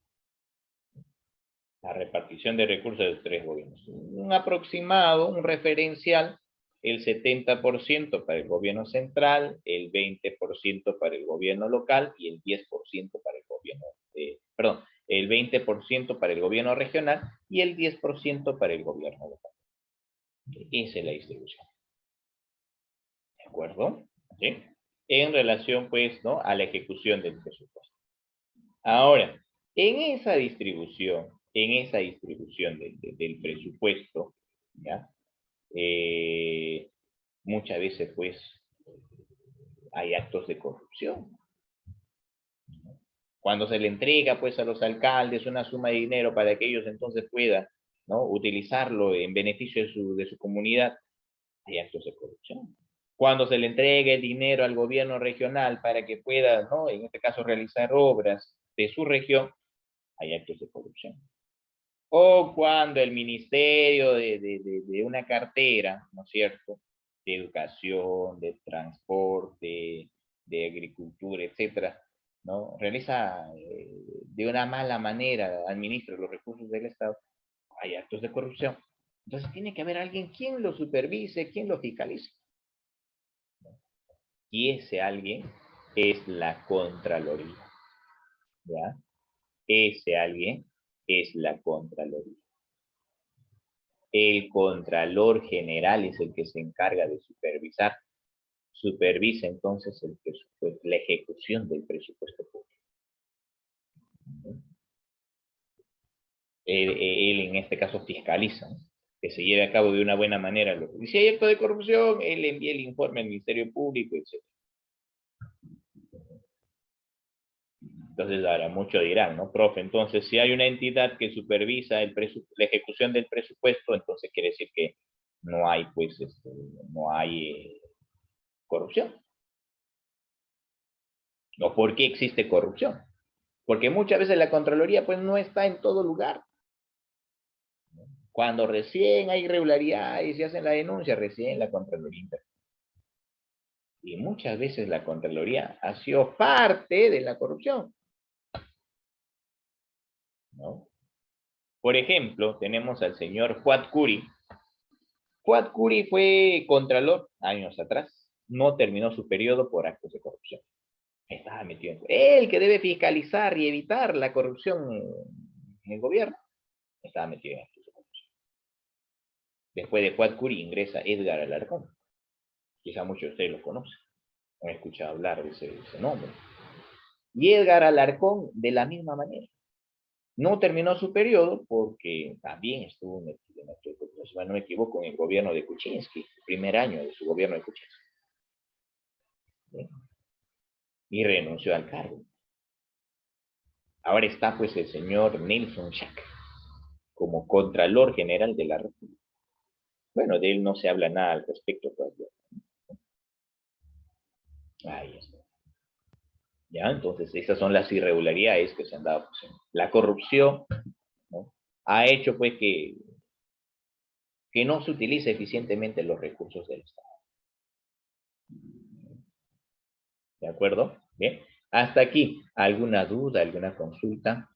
Speaker 1: La repartición de recursos de los 3 gobiernos. Un aproximado, un referencial, el 70% para el gobierno central, el 20% para el gobierno local y el 10% para el gobierno, el 20% para el gobierno regional y el 10% para el gobierno local. Esa es la distribución. ¿De acuerdo? ¿Sí? En relación, pues, ¿no?, a la ejecución del presupuesto. Ahora, en esa distribución del presupuesto, ¿ya? Muchas veces, pues, hay actos de corrupción. Cuando se le entrega, pues, a los alcaldes una suma de dinero para que ellos entonces puedan, ¿no?, utilizarlo en beneficio de su comunidad, hay actos de corrupción. Cuando se le entrega el dinero al gobierno regional para que pueda, ¿no?, en este caso, realizar obras de su región, hay actos de corrupción. O cuando el ministerio de una cartera, ¿no es cierto?, de educación, de transporte, de agricultura, etcétera, ¿no?, realiza de una mala manera, administra los recursos del Estado, hay actos de corrupción. Entonces tiene que haber alguien quien lo supervise, quien lo fiscalice. Y ese alguien es la Contraloría, ¿ya? Ese alguien es la Contraloría. El Contralor General es el que se encarga de supervisar. Supervisa entonces el presupuesto, la ejecución del presupuesto público. Él en este caso fiscaliza, ¿no?, que se lleve a cabo de una buena manera. Y si hay acto de corrupción, él envía el informe al Ministerio Público, etc. Entonces, ahora muchos dirán, ¿no, profe? Entonces, si hay una entidad que supervisa la ejecución del presupuesto, entonces quiere decir que no hay, pues, no hay corrupción. ¿O por qué existe corrupción? Porque muchas veces la Contraloría, pues, no está en todo lugar. Cuando recién hay irregularidades y se hacen la denuncia, recién la Contraloría interviene. Y muchas veces la Contraloría ha sido parte de la corrupción, ¿no? Por ejemplo, tenemos al señor Fuad Curi. Fuad Curi fue contralor años atrás. No terminó su periodo por actos de corrupción. Estaba metido en... Él que debe fiscalizar y evitar la corrupción en el gobierno, estaba metido en actos de corrupción. Después de Fuad Curi ingresa Edgar Alarcón. Quizá muchos de ustedes lo conocen. Han escuchado hablar de ese nombre. Y Edgar Alarcón, de la misma manera. No terminó su periodo porque también estuvo metido en actos de corrupción, si no me equivoco, en el gobierno de Kuczynski, el primer año de su gobierno de Kuczynski. ¿Sí? Y renunció al cargo. Ahora está, pues, el señor Nelson Schack como Contralor General de la República. Bueno, de él no se habla nada al respecto todavía. Ahí está. ¿Ya? Entonces, esas son las irregularidades que se han dado. Pues, la corrupción, ¿no?, ha hecho pues que no se utilice eficientemente los recursos del Estado. ¿De acuerdo? Bien. Hasta aquí, ¿alguna duda, alguna consulta?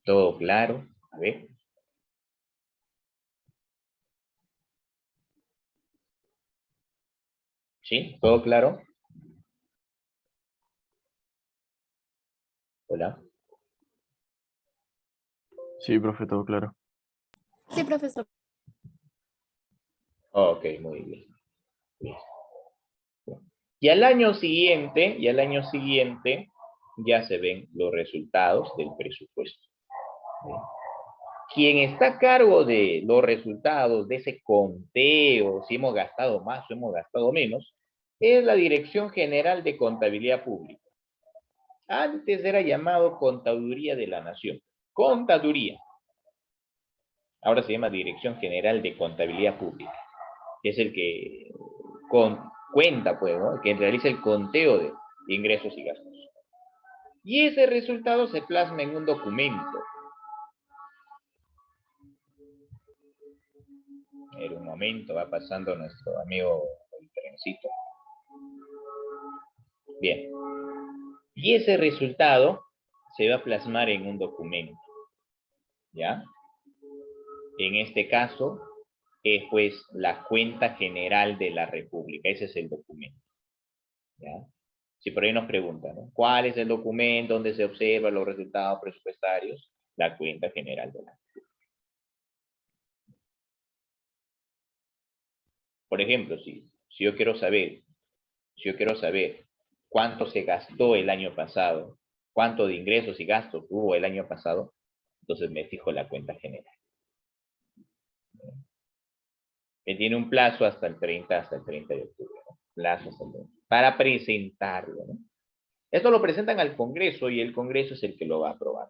Speaker 1: ¿Todo claro? A ver. ¿Sí? ¿Todo claro? Hola.
Speaker 2: Sí, profe, todo claro.
Speaker 3: Sí, profesor.
Speaker 1: Ok, muy bien. Listo. Y al año siguiente ya se ven los resultados del presupuesto. ¿Sí? Quien está a cargo de los resultados de ese conteo, si hemos gastado más o hemos gastado menos, es la Dirección General de Contabilidad Pública. Antes era llamado Contaduría de la Nación. Contaduría. Ahora se llama Dirección General de Contabilidad Pública, que es el que cuenta, pues, ¿no?, que realiza el conteo de ingresos y gastos. Y ese resultado se plasma en un documento. En un momento va pasando nuestro amigo el trencito. Bien. Y ese resultado se va a plasmar en un documento. ¿Ya? En este caso, es pues la cuenta general de la República. Ese es el documento. ¿Ya? Si por ahí nos preguntan, ¿no?, ¿cuál es el documento donde se observan los resultados presupuestarios? La cuenta general de la República. Por ejemplo, si yo quiero saber cuánto se gastó el año pasado, cuánto de ingresos y gastos hubo el año pasado, entonces me fijo la cuenta general. Que tiene un plazo hasta el 30 de octubre, ¿no? Plazo hasta el 30, para presentarlo, ¿no? Esto lo presentan al Congreso y el Congreso es el que lo va a aprobar.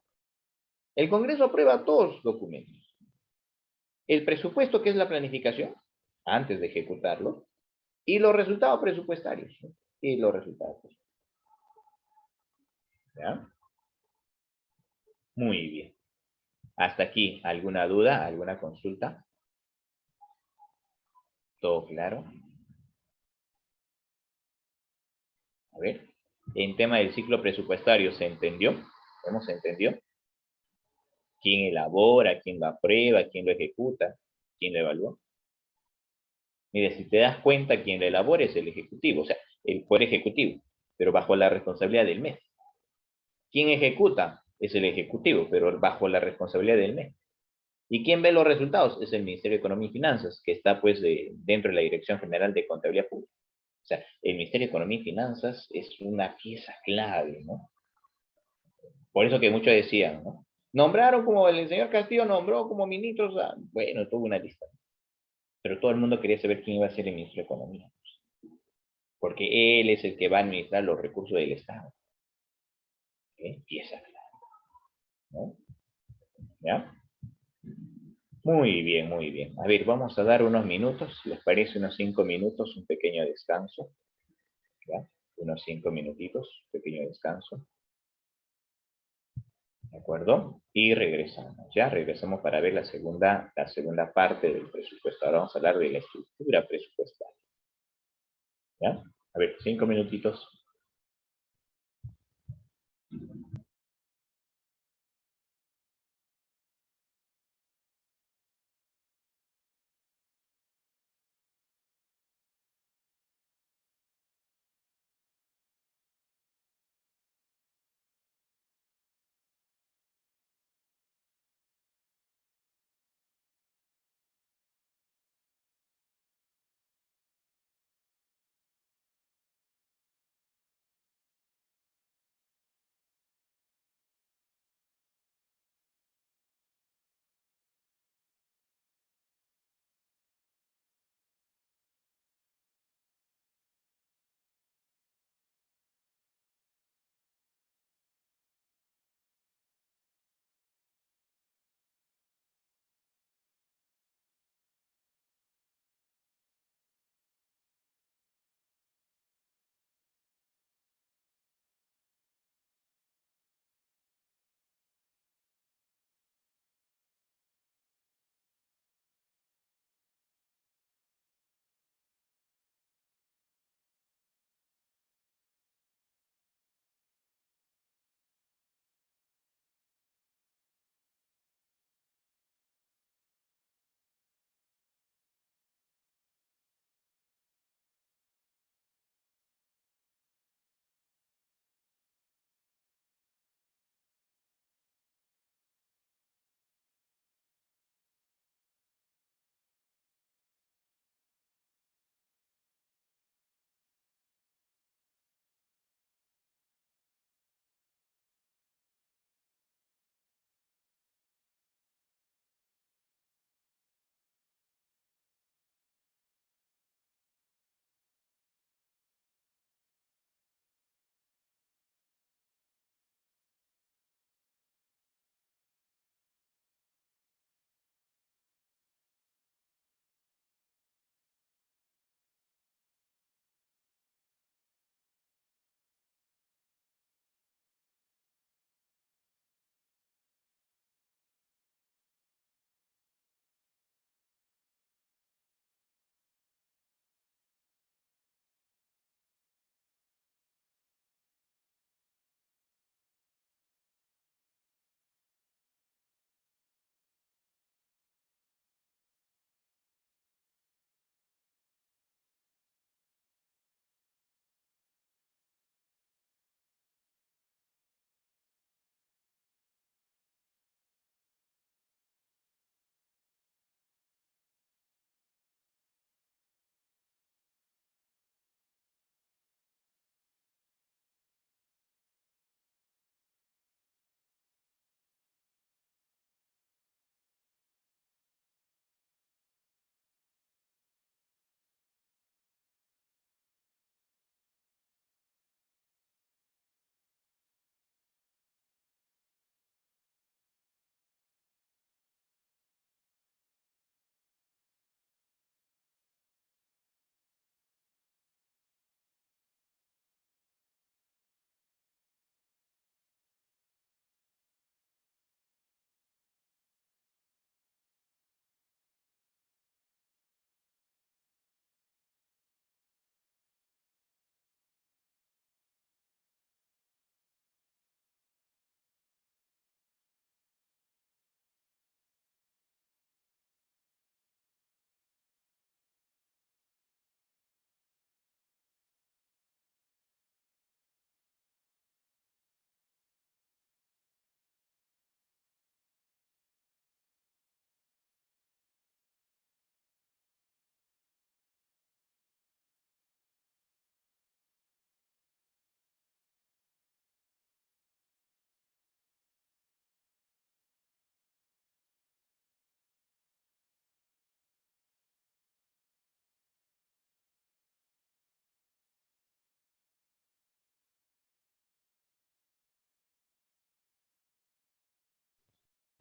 Speaker 1: El Congreso aprueba todos los documentos. El presupuesto, que es la planificación, antes de ejecutarlo, y los resultados presupuestarios, ¿no? Y los resultados presupuestarios. ¿Ya? Muy bien. Hasta aquí, ¿alguna duda, alguna consulta? ¿Todo claro? A ver, en tema del ciclo presupuestario, ¿se entendió? ¿Hemos entendido? ¿Quién elabora, quién lo aprueba, quién lo ejecuta, quién lo evalúa? Mire, si te das cuenta, quien lo elabora es el Ejecutivo, o sea, el Poder Ejecutivo, pero bajo la responsabilidad del MES. ¿Quién ejecuta? Es el Ejecutivo, pero bajo la responsabilidad del MES. ¿Y quién ve los resultados? Es el Ministerio de Economía y Finanzas, que está pues dentro de la Dirección General de Contabilidad Pública. O sea, el Ministerio de Economía y Finanzas es una pieza clave, ¿no? Por eso que muchos decían, ¿no? Nombraron como el señor Castillo nombró como ministros, bueno, tuvo una lista. Pero todo el mundo quería saber quién iba a ser el ministro de Economía. Porque él es el que va a administrar los recursos del Estado. ¿Okay? Pieza clave, ¿no? ¿Ya? Muy bien, muy bien. A ver, vamos a dar unos minutos, ¿les parece? Unos 5 minutos, un pequeño descanso. ¿Ya? Unos 5 minutitos, pequeño descanso. ¿De acuerdo? Y regresamos, ¿ya? Regresamos para ver la segunda parte del presupuesto. Ahora vamos a hablar de la estructura presupuestaria. ¿Ya? A ver, 5 minutitos.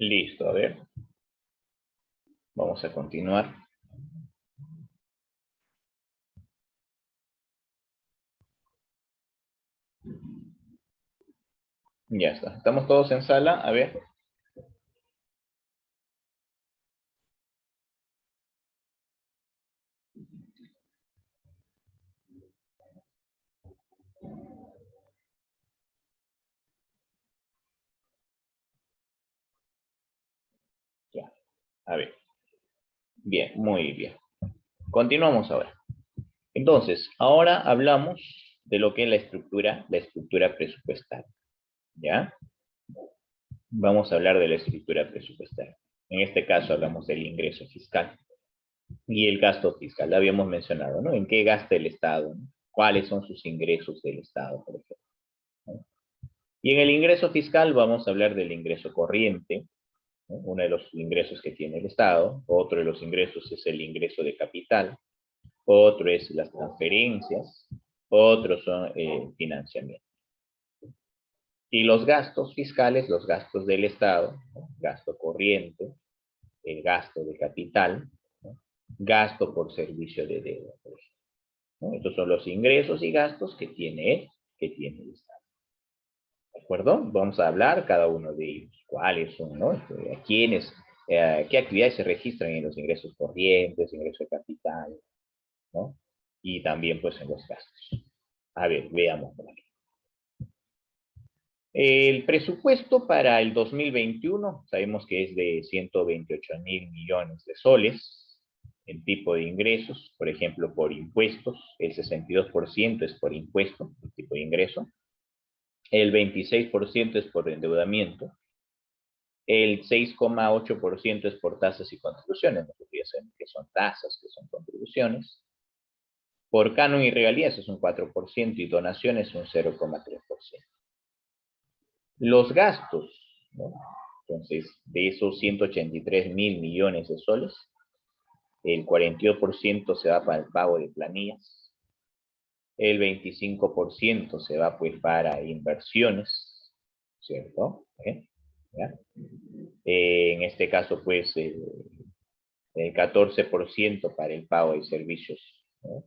Speaker 1: Listo, a ver. Vamos a continuar. Ya está. ¿Estamos todos en sala? A ver. Ya. A ver. Bien, muy bien. Continuamos ahora. Entonces, ahora hablamos de lo que es la estructura presupuestaria. ¿Ya? Vamos a hablar de la estructura presupuestaria. En este caso hablamos del ingreso fiscal y el gasto fiscal. Lo habíamos mencionado, ¿no? ¿En qué gasta el Estado? ¿No? ¿Cuáles son sus ingresos del Estado, por ejemplo? ¿No? Y en el ingreso fiscal vamos a hablar del ingreso corriente, ¿no? Uno de los ingresos que tiene el Estado. Otro de los ingresos es el ingreso de capital. Otro es las transferencias. Otros son financiamiento. Y los gastos fiscales, los gastos del Estado, ¿no? Gasto corriente, el gasto de capital, ¿no? Gasto por servicio de deuda, por ejemplo, ¿no? Estos son los ingresos y gastos que tiene el Estado. ¿De acuerdo? Vamos a hablar cada uno de ellos. ¿Cuáles son, no? ¿A quiénes, qué actividades se registran en los ingresos corrientes, ingreso de capital, ¿no? Y también, pues, en los gastos. A ver, veamos por aquí. El presupuesto para el 2021, sabemos que es de 128.000 millones de soles. El tipo de ingresos, por ejemplo, por impuestos, el 62% es por impuesto, el tipo de ingreso. El 26% es por endeudamiento. El 6,8% es por tasas y contribuciones. Nosotros ya sabemos que son tasas, que son contribuciones. Por canon y regalías es un 4% y donaciones un 0,3%. Los gastos, ¿no? Entonces, de esos 183.000 millones de soles, el 42% se va para el pago de planillas, el 25% se va pues para inversiones, ¿cierto? ¿Ya? En este caso, pues, el 14% para el pago de servicios, ¿no?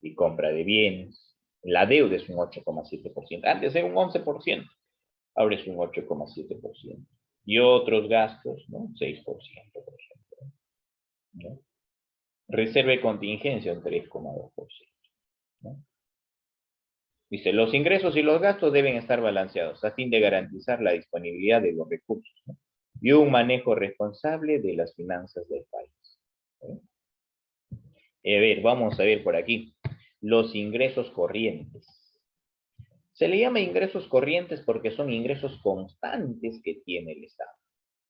Speaker 1: Y compra de bienes. La deuda es un 8,7%. Antes era un 11%. Ahora es un 8,7%. Y otros gastos, ¿no? 6%, por ejemplo, ¿no? Reserva de contingencia, un 3,2%. ¿No? Dice, los ingresos y los gastos deben estar balanceados a fin de garantizar la disponibilidad de los recursos, ¿no? Y un manejo responsable de las finanzas del país. ¿No? A ver, vamos a ver por aquí. Los ingresos corrientes. Se le llama ingresos corrientes porque son ingresos constantes que tiene el Estado.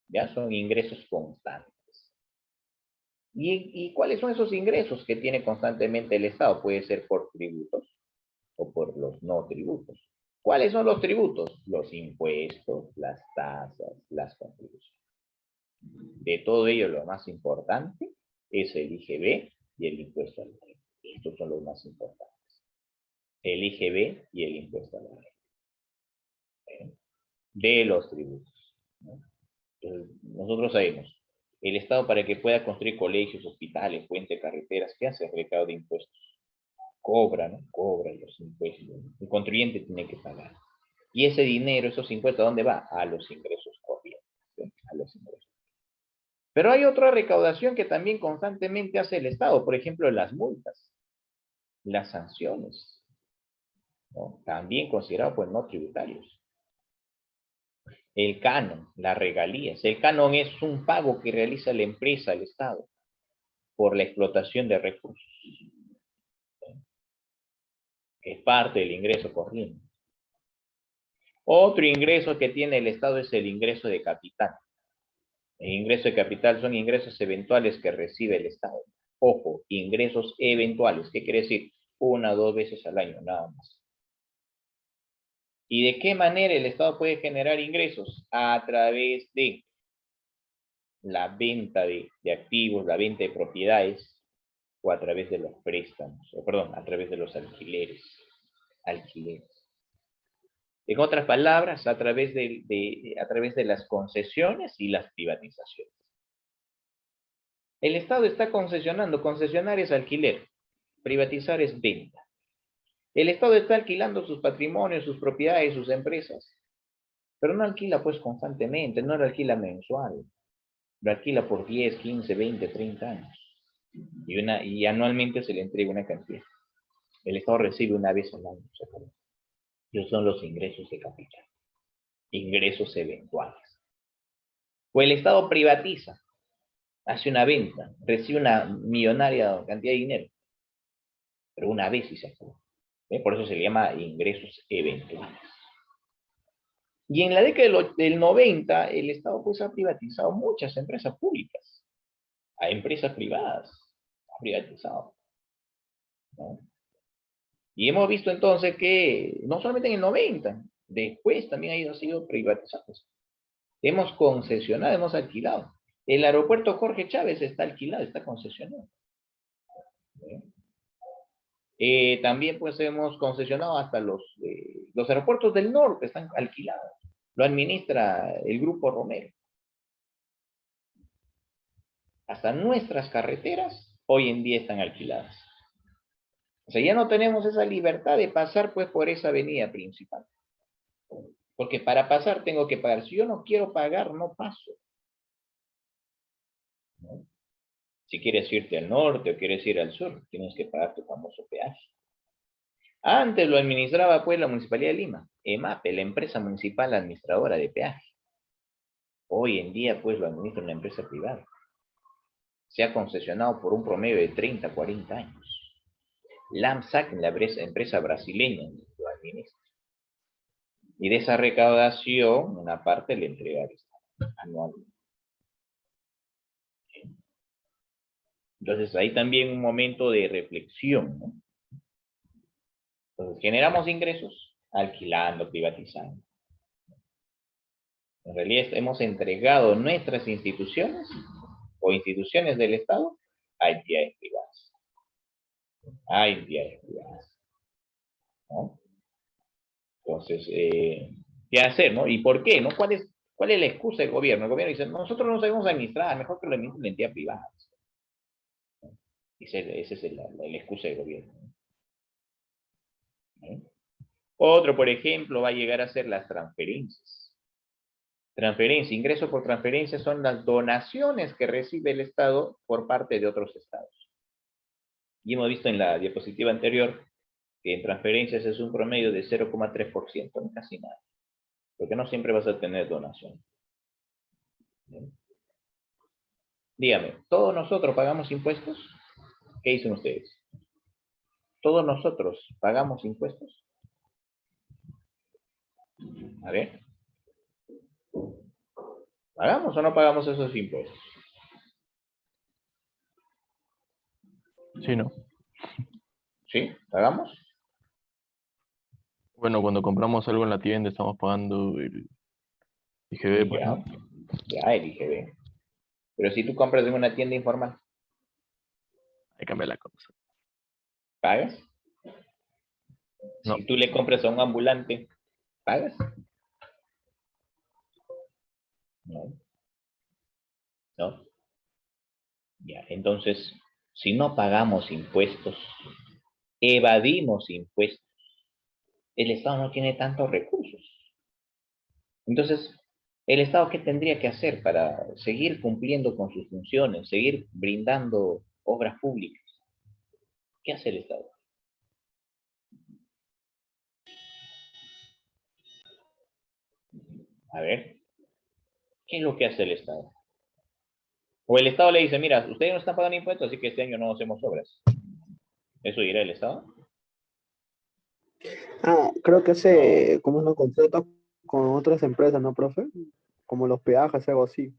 Speaker 1: Ya son ingresos constantes. ¿Y cuáles son esos ingresos que tiene constantemente el Estado? Puede ser por tributos o por los no tributos. ¿Cuáles son los tributos? Los impuestos, las tasas, las contribuciones. De todo ello, lo más importante es el IGB y el impuesto a la renta. Estos son los más importantes. El IGB y el impuesto a la renta. De los tributos, ¿no? Entonces, nosotros sabemos, el Estado para que pueda construir colegios, hospitales, puentes, carreteras, ¿qué hace? Recaudo de impuestos. Cobra, ¿no? Cobra los impuestos. El contribuyente tiene que pagar. Y ese dinero, esos impuestos, ¿a dónde va? A los ingresos corrientes. ¿Sí? A los ingresos. Pero hay otra recaudación que también constantemente hace el Estado. Por ejemplo, las multas, las sanciones, ¿no? También considerados pues no tributarios. El canon, las regalías. El canon es un pago que realiza la empresa, el Estado, por la explotación de recursos. Es parte del ingreso corriente. Otro ingreso que tiene el Estado es el ingreso de capital. El ingreso de capital son ingresos eventuales que recibe el Estado. Ojo, ingresos eventuales. ¿Qué quiere decir? 1 o 2 veces al año, nada más. ¿Y de qué manera el Estado puede generar ingresos? A través de la venta de activos, la venta de propiedades, o a través de los préstamos, o perdón, a través de los alquileres. En otras palabras, a través a través de las concesiones y las privatizaciones. El Estado está concesionando. Concesionar es alquiler. Privatizar es venta. El Estado está alquilando sus patrimonios, sus propiedades, sus empresas. Pero no alquila pues constantemente, no lo alquila mensual. Lo alquila por 10, 15, 20, 30 años. Y anualmente se le entrega una cantidad. El Estado recibe una vez al año. Esos son los ingresos de capital. Ingresos eventuales. O el Estado privatiza, hace una venta, recibe una millonaria cantidad de dinero, pero una vez y se acabó. Por eso se le llama ingresos eventuales. Y en la década del 90, el Estado pues ha privatizado muchas empresas públicas, a empresas privadas, ha privatizado, ¿no? Y hemos visto entonces que, no solamente en el 90, después también ha sido privatizados. Hemos concesionado, hemos alquilado. El aeropuerto Jorge Chávez está alquilado, está concesionado. También pues hemos concesionado hasta los aeropuertos del norte, están alquilados. Lo administra el Grupo Romero. Hasta nuestras carreteras hoy en día están alquiladas. O sea, ya no tenemos esa libertad de pasar pues por esa avenida principal. Porque para pasar tengo que pagar. Si yo no quiero pagar, no paso. ¿No? Si quieres irte al norte o quieres ir al sur, tienes que pagar tu famoso peaje. Antes lo administraba pues la Municipalidad de Lima, EMAPE, la empresa municipal administradora de peaje. Hoy en día pues lo administra una empresa privada. Se ha concesionado por un promedio de 30, 40 años. LAMSAC, la empresa brasileña, lo administra. Y de esa recaudación, una parte le entrega al Estado anualmente. Entonces, ahí también un momento de reflexión, ¿no? Entonces, generamos ingresos alquilando, privatizando. En realidad, hemos entregado nuestras instituciones o instituciones del Estado a entidades privadas. A entidades privadas, ¿no? Entonces, ¿qué hacer, no? ¿Y por qué, no? ¿Cuál es la excusa del gobierno? El gobierno dice, nosotros no sabemos administrar, mejor que lo administre la entidad privada. Esa es la excusa del gobierno. ¿No? Otro, por ejemplo, va a llegar a ser las transferencias. Transferencia, ingreso por transferencia son las donaciones que recibe el Estado por parte de otros estados. Y hemos visto en la diapositiva anterior que en transferencias es un promedio de 0,3%, no casi nada. Porque no siempre vas a tener donación. ¿Bien? Dígame, ¿todos nosotros pagamos impuestos? ¿Qué dicen ustedes? ¿Todos nosotros pagamos impuestos? A ver. ¿Pagamos o no pagamos esos impuestos?
Speaker 2: Sí, ¿no?
Speaker 1: ¿Sí? ¿Pagamos?
Speaker 2: Bueno, cuando compramos algo en la tienda estamos pagando el IGB, pues,
Speaker 1: Ya,
Speaker 2: ¿no?
Speaker 1: ya, el IGB. Pero si tú compras en una tienda informal,
Speaker 2: Hay que cambiar la cosa.
Speaker 1: ¿pagas?
Speaker 2: No.
Speaker 1: Si tú le compras a un ambulante, ¿pagas? No. ¿No? Ya, entonces, si no pagamos impuestos, evadimos impuestos, el Estado no tiene tantos recursos. Entonces, ¿el Estado qué tendría que hacer para seguir cumpliendo con sus funciones, seguir brindando obras públicas? ¿Qué hace el Estado? A ver, ¿qué es lo que hace el Estado? O el Estado le dice, mira, ustedes no están pagando impuestos, así que este año no hacemos obras. ¿Eso dirá el Estado?
Speaker 5: Creo que hace como unos contratos con otras empresas, ¿no, profe? Como los peajes, algo así.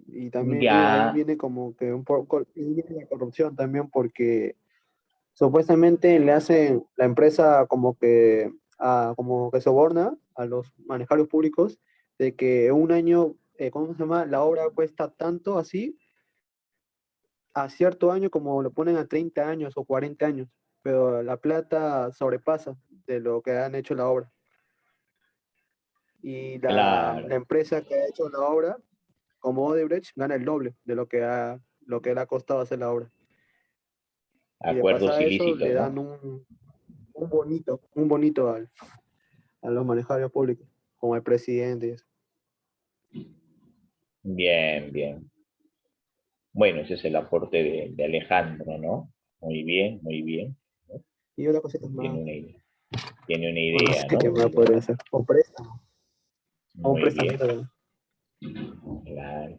Speaker 5: Y también ahí
Speaker 1: Ya,
Speaker 5: viene como que un poco y viene la corrupción también porque supuestamente le hacen la empresa como que soborna a los manejarios públicos de que un año, ¿cómo se llama? La obra cuesta tanto así a cierto año como lo ponen a 30 años o 40 años, pero la plata sobrepasa de lo que han hecho la obra. y
Speaker 1: Claro,
Speaker 5: la empresa que ha hecho la obra, como Odebrecht, gana el doble de lo que le ha costado hacer la obra. Y de
Speaker 1: acuerdos
Speaker 5: pasar eso,
Speaker 1: ilícitos,
Speaker 5: le dan
Speaker 1: ¿no?
Speaker 5: un bonito a los manejadores públicos, como el presidente y eso.
Speaker 1: Bien, bien. Bueno, ese es el aporte de Alejandro, ¿no? Muy bien, muy bien. ¿No?
Speaker 5: Y otra cosita
Speaker 1: Tiene
Speaker 5: más.
Speaker 1: una, tiene una
Speaker 5: No
Speaker 1: idea,
Speaker 5: sé
Speaker 1: ¿no?
Speaker 5: qué
Speaker 1: Una
Speaker 5: más
Speaker 1: idea.
Speaker 5: podría hacer. O un
Speaker 1: Muy bien,
Speaker 5: prestamito también.
Speaker 1: claro.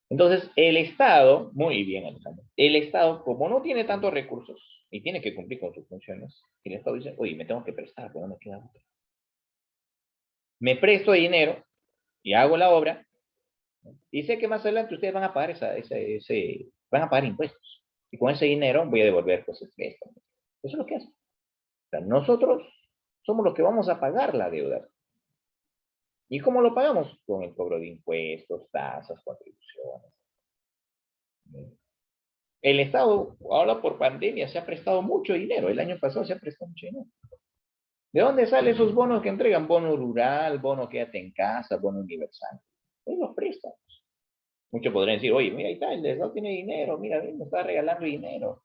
Speaker 1: Entonces, el Estado, muy bien, Alejandro, el Estado, como no tiene tantos recursos y tiene que cumplir con sus funciones, el Estado dice, oye, me tengo que prestar, pero no me queda otra. Me presto dinero y hago la obra, y sé que más adelante ustedes van a pagar van a pagar impuestos. Y con ese dinero voy a devolver pues el préstamo. Eso es lo que hace. O sea, nosotros somos los que vamos a pagar la deuda. ¿Y cómo lo pagamos? Con el cobro de impuestos, tasas, contribuciones. El Estado, ahora por pandemia, se ha prestado mucho dinero. El año pasado se ha prestado mucho dinero. ¿De dónde salen esos bonos que entregan? Bono rural, bono quédate en casa, bono universal. Ellos los prestan. Muchos podrían decir, oye, mira, ahí está, el Estado tiene dinero, mira, nos está regalando dinero.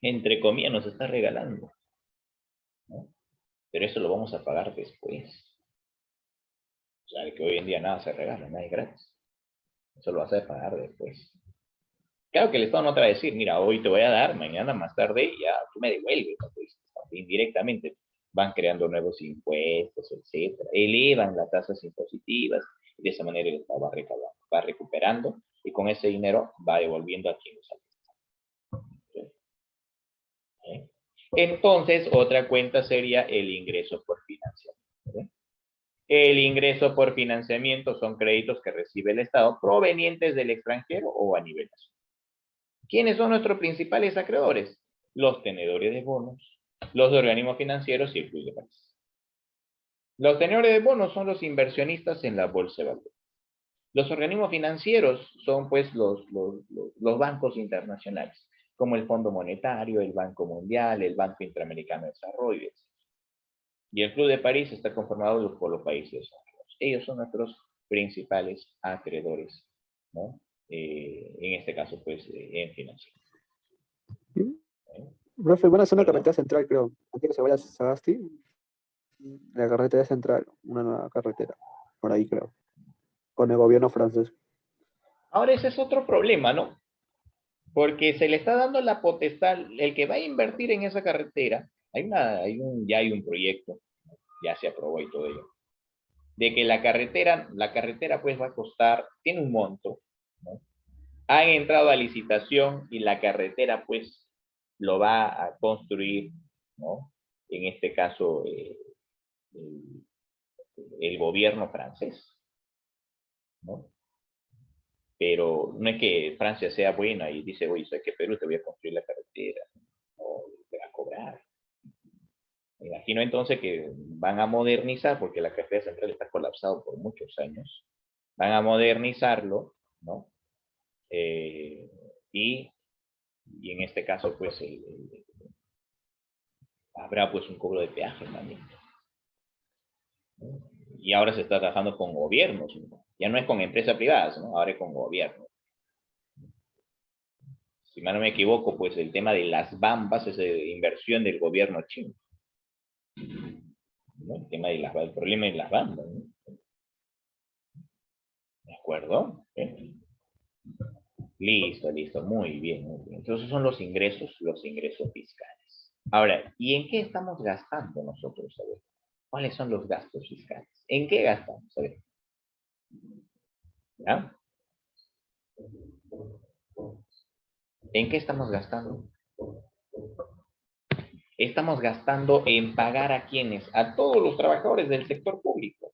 Speaker 1: Entre comillas, nos está regalando. ¿No? Pero eso lo vamos a pagar después. O sea, que hoy en día nada se regala, nada es gratis. Eso lo vas a pagar después. Claro que el Estado no te va a decir, mira, hoy te voy a dar, mañana más tarde ya tú me devuelves. Pues, indirectamente van creando nuevos impuestos, etcétera. Elevan las tasas impositivas y de esa manera el Estado va recaudando, va recuperando y con ese dinero va devolviendo a quien usa. ¿Sí? Entonces, otra cuenta sería el ingreso por financiamiento. ¿Sí? El ingreso por financiamiento son créditos que recibe el Estado provenientes del extranjero o a nivel nacional. ¿Quiénes son nuestros principales acreedores? Los tenedores de bonos, los organismos financieros y el Club de París. Los tenedores de bonos son los inversionistas en la bolsa de valores. Los organismos financieros son pues los bancos internacionales, como el Fondo Monetario, el Banco Mundial, el Banco Interamericano de Desarrollo, etc. Y el Club de París está conformado por los países desarrollados. Ellos son nuestros principales acreedores, ¿no? En este caso, pues, en financiero. ¿Eh?
Speaker 5: Profe, van a hacer una
Speaker 1: ¿Perdón?
Speaker 5: carretera central, creo. Antes que se vaya a Sagasti, la carretera central, una nueva carretera. Por ahí, creo. Con el gobierno francés.
Speaker 1: Ahora ese es otro problema, ¿no? Porque se le está dando la potestad, el que va a invertir en esa carretera, ya hay un proyecto, ya se aprobó y todo ello, de que la carretera pues va a costar, tiene un monto, ¿no? Han entrado a licitación y la carretera pues lo va a construir, ¿no? En este caso, el, el gobierno francés, ¿no? Pero no es que Francia sea buena y dice, oye, ¿sabes qué, Perú? Te voy a construir la carretera, o te va a cobrar. Me imagino entonces que van a modernizar, porque la carretera central está colapsado por muchos años, van a modernizarlo, ¿no? Eh, y, y en este caso, pues, habrá pues un cobro de peaje también, ¿no? Y ahora se está trabajando con gobiernos, ¿no? Ya no es con empresas privadas, ¿no? Ahora es con gobiernos. Si mal no me equivoco, pues el tema de las bambas es de inversión del gobierno chino, ¿no? El tema de el problema de las bambas, ¿no? ¿De acuerdo? ¿Eh? Listo, listo, muy bien, muy bien. Entonces son los ingresos fiscales. Ahora, ¿y en qué estamos gastando nosotros? A ver, ¿cuáles son los gastos fiscales? ¿En qué gastamos? A ver, ¿ya? ¿En qué estamos gastando? Estamos gastando en pagar a quienes, a todos los trabajadores del sector público.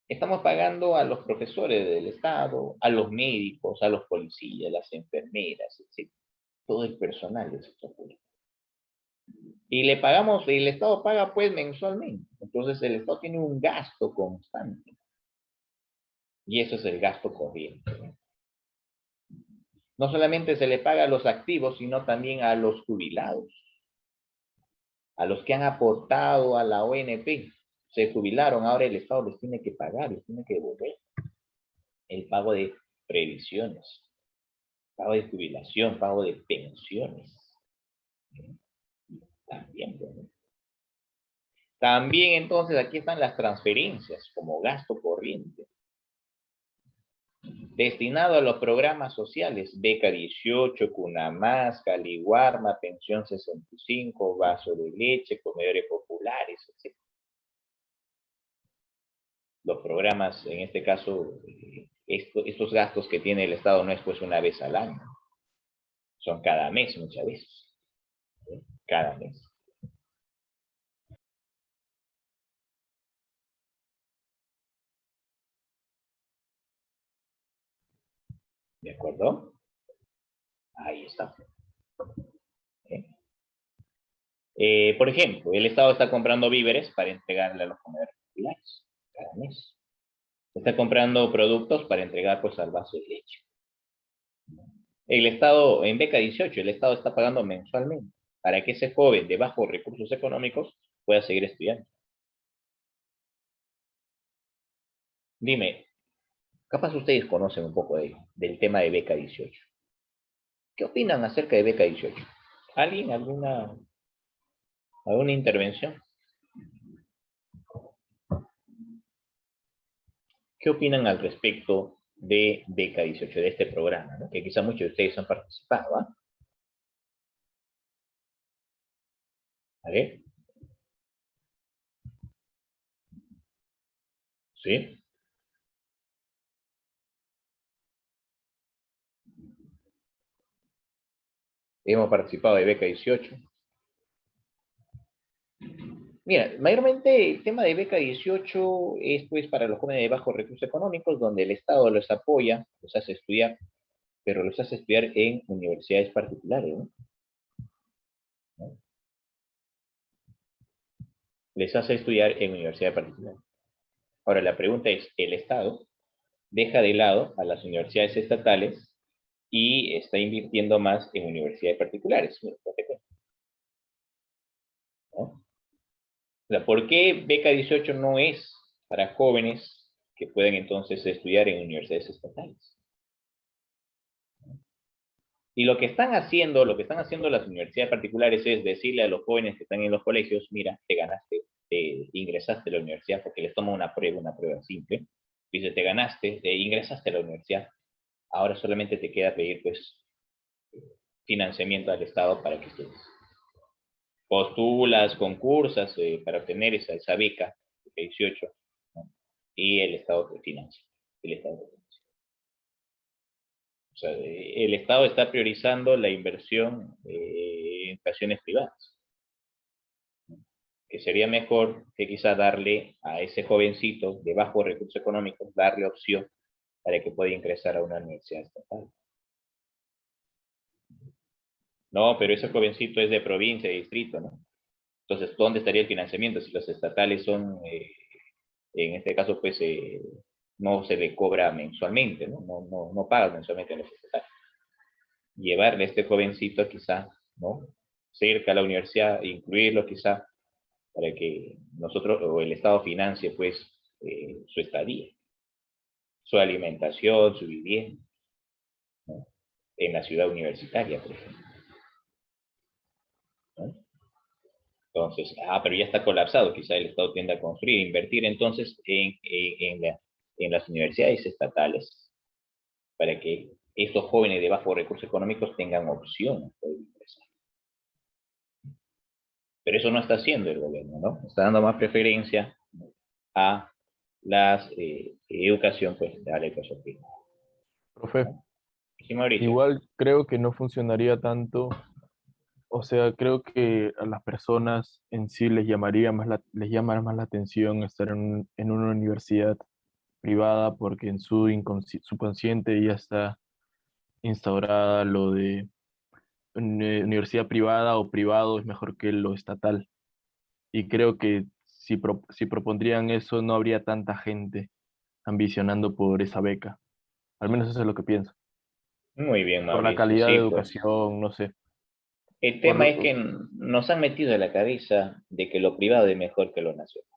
Speaker 1: Estamos pagando a los profesores del Estado, a los médicos, a los policías, las enfermeras, etc. Todo el personal del sector público. Y le pagamos, el Estado paga pues mensualmente. Entonces el Estado tiene un gasto constante. Y eso es el gasto corriente. No solamente se le paga a los activos, sino también a los jubilados, a los que han aportado a la ONP. Se jubilaron, ahora el Estado les tiene que pagar, les tiene que devolver el pago de previsiones, pago de jubilación, pago de pensiones. También, bueno. También entonces aquí están las transferencias como gasto corriente, destinado a los programas sociales, Beca 18, Cunamás, Caliwarma, Pensión 65, Vaso de Leche, Comedores Populares, etc. Los programas, en este caso, estos gastos que tiene el Estado no es pues una vez al año, son cada mes muchas veces, ¿sí? Cada mes. ¿De acuerdo? Ahí está. ¿Sí? Por ejemplo, el Estado está comprando víveres para entregarle a los comedores populares cada mes. Está comprando productos para entregar pues al vaso de leche. El Estado, en beca 18, el Estado está pagando mensualmente para que ese joven de bajos recursos económicos pueda seguir estudiando. Dime, capaz ustedes conocen un poco del tema de beca 18. ¿Qué opinan acerca de beca 18? ¿Alguien? ¿Alguna intervención? ¿Qué opinan al respecto de beca 18, de este programa, ¿no? Que quizá muchos de ustedes han participado, ¿ah? ¿Vale? ¿Sí? Hemos participado de beca 18. Mira, mayormente el tema de beca 18 es pues para los jóvenes de bajos recursos económicos, donde el Estado los apoya, los hace estudiar, pero los hace estudiar en universidades particulares, ¿no? Les hace estudiar en universidades particulares. Ahora, la pregunta es, ¿el Estado deja de lado a las universidades estatales y está invirtiendo más en universidades particulares? Mira, date cuenta, ¿no? O sea, ¿por qué beca 18 no es para jóvenes que pueden entonces estudiar en universidades estatales? Y lo que están haciendo las universidades particulares es decirle a los jóvenes que están en los colegios, mira, te ganaste, te ingresaste a la universidad, porque les toma una prueba simple. Dice, te ganaste, te ingresaste a la universidad, ahora solamente te queda pedir, pues, financiamiento al Estado para que estudies. Postulas, concursas para obtener esa beca, 18, ¿no? Y el Estado te financia. El Estado te financia. O sea, el Estado está priorizando la inversión en educaciones privadas, que sería mejor que quizá darle a ese jovencito de bajos recursos económicos, darle opción para que pueda ingresar a una universidad estatal. No, pero ese jovencito es de provincia, de distrito, ¿no? Entonces, ¿dónde estaría el financiamiento? Si los estatales son, en este caso, pues, no se le cobra mensualmente, ¿no? No paga mensualmente a los estatales. Llevarle a este jovencito quizá, ¿no? Cerca a la universidad, incluirlo quizá, para que nosotros o el Estado financie, pues, su estadía, su alimentación, su vivienda, ¿no? En la ciudad universitaria, por ejemplo, ¿no? Entonces, pero ya está colapsado, quizá el Estado tiende a construir, invertir entonces en las universidades estatales, para que estos jóvenes de bajos recursos económicos tengan opción de ingresar. Pero eso no está haciendo el gobierno, ¿no? Está dando más preferencia a la educación, pues, a la educación privada.
Speaker 2: Profe,
Speaker 1: Sí, Mauricio.
Speaker 2: igual creo que no funcionaría tanto. O sea, creo que a las personas en sí les les llama más la atención estar en una universidad privada porque en su subconsciente ya está instaurada lo de universidad privada o privado es mejor que lo estatal. Y creo que si propondrían eso no habría tanta gente ambicionando por esa beca. Al menos eso es lo que pienso.
Speaker 1: Muy bien,
Speaker 2: Por la
Speaker 1: Mauricio.
Speaker 2: calidad de
Speaker 1: Sí, pues.
Speaker 2: educación, no sé.
Speaker 1: El tema es
Speaker 2: Por,
Speaker 1: que nos han metido en la cabeza de que lo privado es mejor que lo nacional.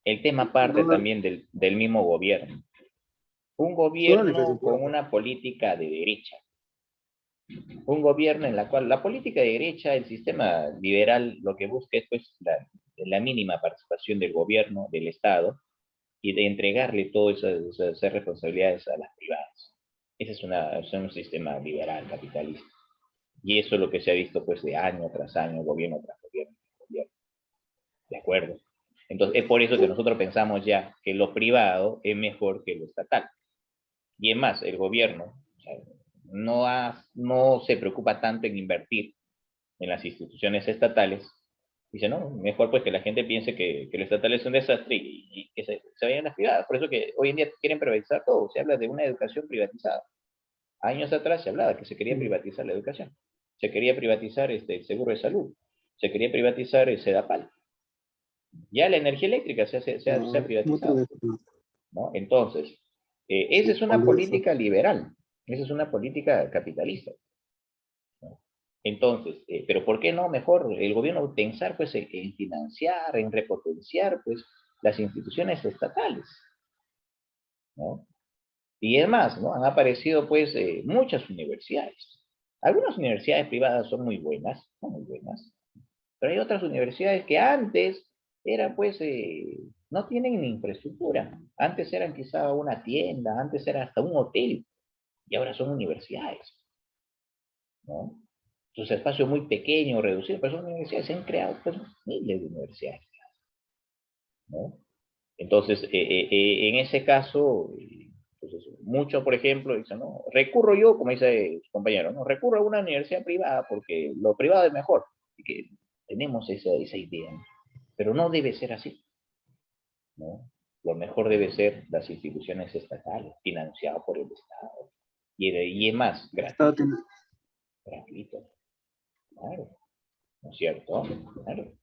Speaker 1: El tema parte
Speaker 5: No,
Speaker 1: también del mismo gobierno. Un
Speaker 5: no,
Speaker 1: gobierno con una política de derecha. Un gobierno en la cual la política de derecha, el sistema liberal, lo que busca es pues, la mínima participación del gobierno, del Estado, y de entregarle todas esas responsabilidades a las privadas. Ese es un sistema liberal, capitalista. Y eso es lo que se ha visto pues de año tras año, gobierno tras gobierno, gobierno. ¿De acuerdo? Entonces, es por eso que nosotros pensamos ya que lo privado es mejor que lo estatal. Y es más, el gobierno, o sea, no se preocupa tanto en invertir en las instituciones estatales. Dice, no, mejor pues que la gente piense que lo estatal es un desastre y que se vayan las privadas. Por eso que hoy en día quieren privatizar todo. Se habla de una educación privatizada. Años atrás se hablaba que se quería privatizar la educación. Se quería privatizar el seguro de salud. Se quería privatizar el Sedapal. Ya la energía eléctrica se ha privatizado, ¿no? Entonces, esa es una política liberal. Esa es una política capitalista. Entonces, pero ¿por qué no mejor el gobierno pensar pues en financiar, en repotenciar pues las instituciones estatales, ¿no? Y es más, ¿no? Han aparecido pues muchas universidades. Algunas universidades privadas son muy buenas, pero hay otras universidades que antes eran pues, no tienen ni infraestructura. Antes eran quizá una tienda, antes era hasta un hotel, y ahora son universidades, ¿no? Sus espacios muy pequeños, reducidos, pero son universidades, se han creado pues, miles de universidades, ¿no? Entonces, en ese caso, pues mucho, por ejemplo, dicen, no, recurro yo, como dice su compañero, no, recurro a una universidad privada porque lo privado es mejor. Y que tenemos esa idea, ¿no? Pero no debe ser así, ¿no? Lo mejor debe ser las instituciones estatales, financiadas por el Estado. Y es más, gratuito. Gratuito, claro. ¿No es cierto? Claro.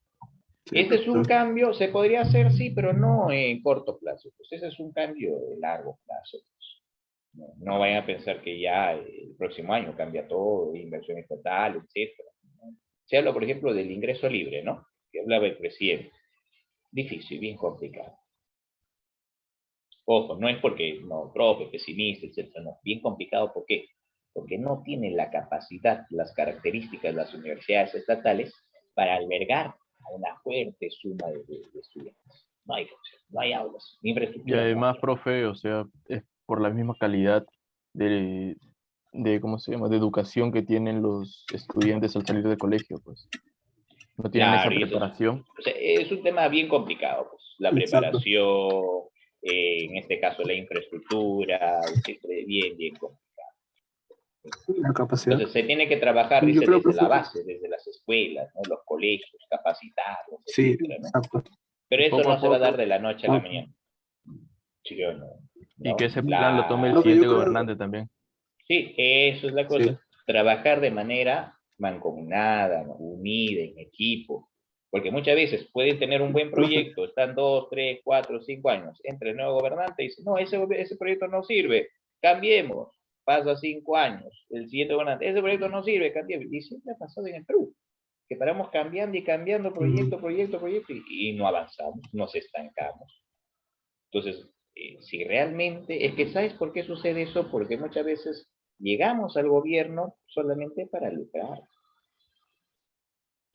Speaker 1: Este es un cambio, se podría hacer, sí, pero no en corto plazo. Pues ese es un cambio de largo plazo. Pues. No vayan a pensar que ya el próximo año cambia todo, inversión estatal, etc. Se habla, por ejemplo, del ingreso libre, ¿no? Que hablaba el presidente. Difícil, bien complicado. Ojo, no es porque, no, profe, pesimista, etc. No, bien complicado, ¿por qué? Porque no tienen la capacidad, las características de las universidades estatales para albergar a una fuerte suma de estudiantes. No hay aulas, ni
Speaker 2: Y
Speaker 1: infraestructura.
Speaker 2: además,
Speaker 1: No.
Speaker 2: profe, o sea, es por la misma calidad ¿cómo se llama?, de educación que tienen los estudiantes al salir de colegio, pues. No tienen esa
Speaker 1: Claro, y eso
Speaker 2: preparación.
Speaker 1: o sea, es un tema bien complicado, pues. La preparación, en este caso la infraestructura, siempre bien complicado.
Speaker 5: La capacidad.
Speaker 1: Entonces se tiene que trabajar,
Speaker 5: Yo
Speaker 1: dice,
Speaker 5: creo,
Speaker 1: desde
Speaker 5: profe,
Speaker 1: la base, desde las escuelas, ¿no? Los colegios, capacitarlos,
Speaker 5: sí,
Speaker 1: etcétera, ¿no?
Speaker 5: exacto.
Speaker 1: Pero eso
Speaker 2: Poco
Speaker 1: no
Speaker 2: a
Speaker 1: se va a dar
Speaker 2: poco.
Speaker 1: de la noche a la mañana. ¿Sí o no?
Speaker 2: Y que
Speaker 1: ¿No?
Speaker 2: ese plan lo tome el
Speaker 5: Lo que yo
Speaker 2: siguiente
Speaker 5: creo,
Speaker 2: gobernante también.
Speaker 1: Sí, eso es la
Speaker 5: sí,
Speaker 1: cosa. Trabajar de manera mancomunada, ¿no? Unida, en equipo. Porque muchas veces pueden tener un buen
Speaker 5: profe,
Speaker 1: proyecto, están 2, 3, 4, 5 años, entra el nuevo gobernante y dice, no, ese proyecto no sirve, cambiemos. Pasa 5 años, el siguiente gobernante, ese proyecto no sirve, cambiemos. Y siempre ha pasado en el Perú, que paramos cambiando y cambiando proyecto, y no avanzamos, nos estancamos. Entonces, si realmente, es que ¿sabes por qué sucede eso? Porque muchas veces llegamos al gobierno solamente para lucrar,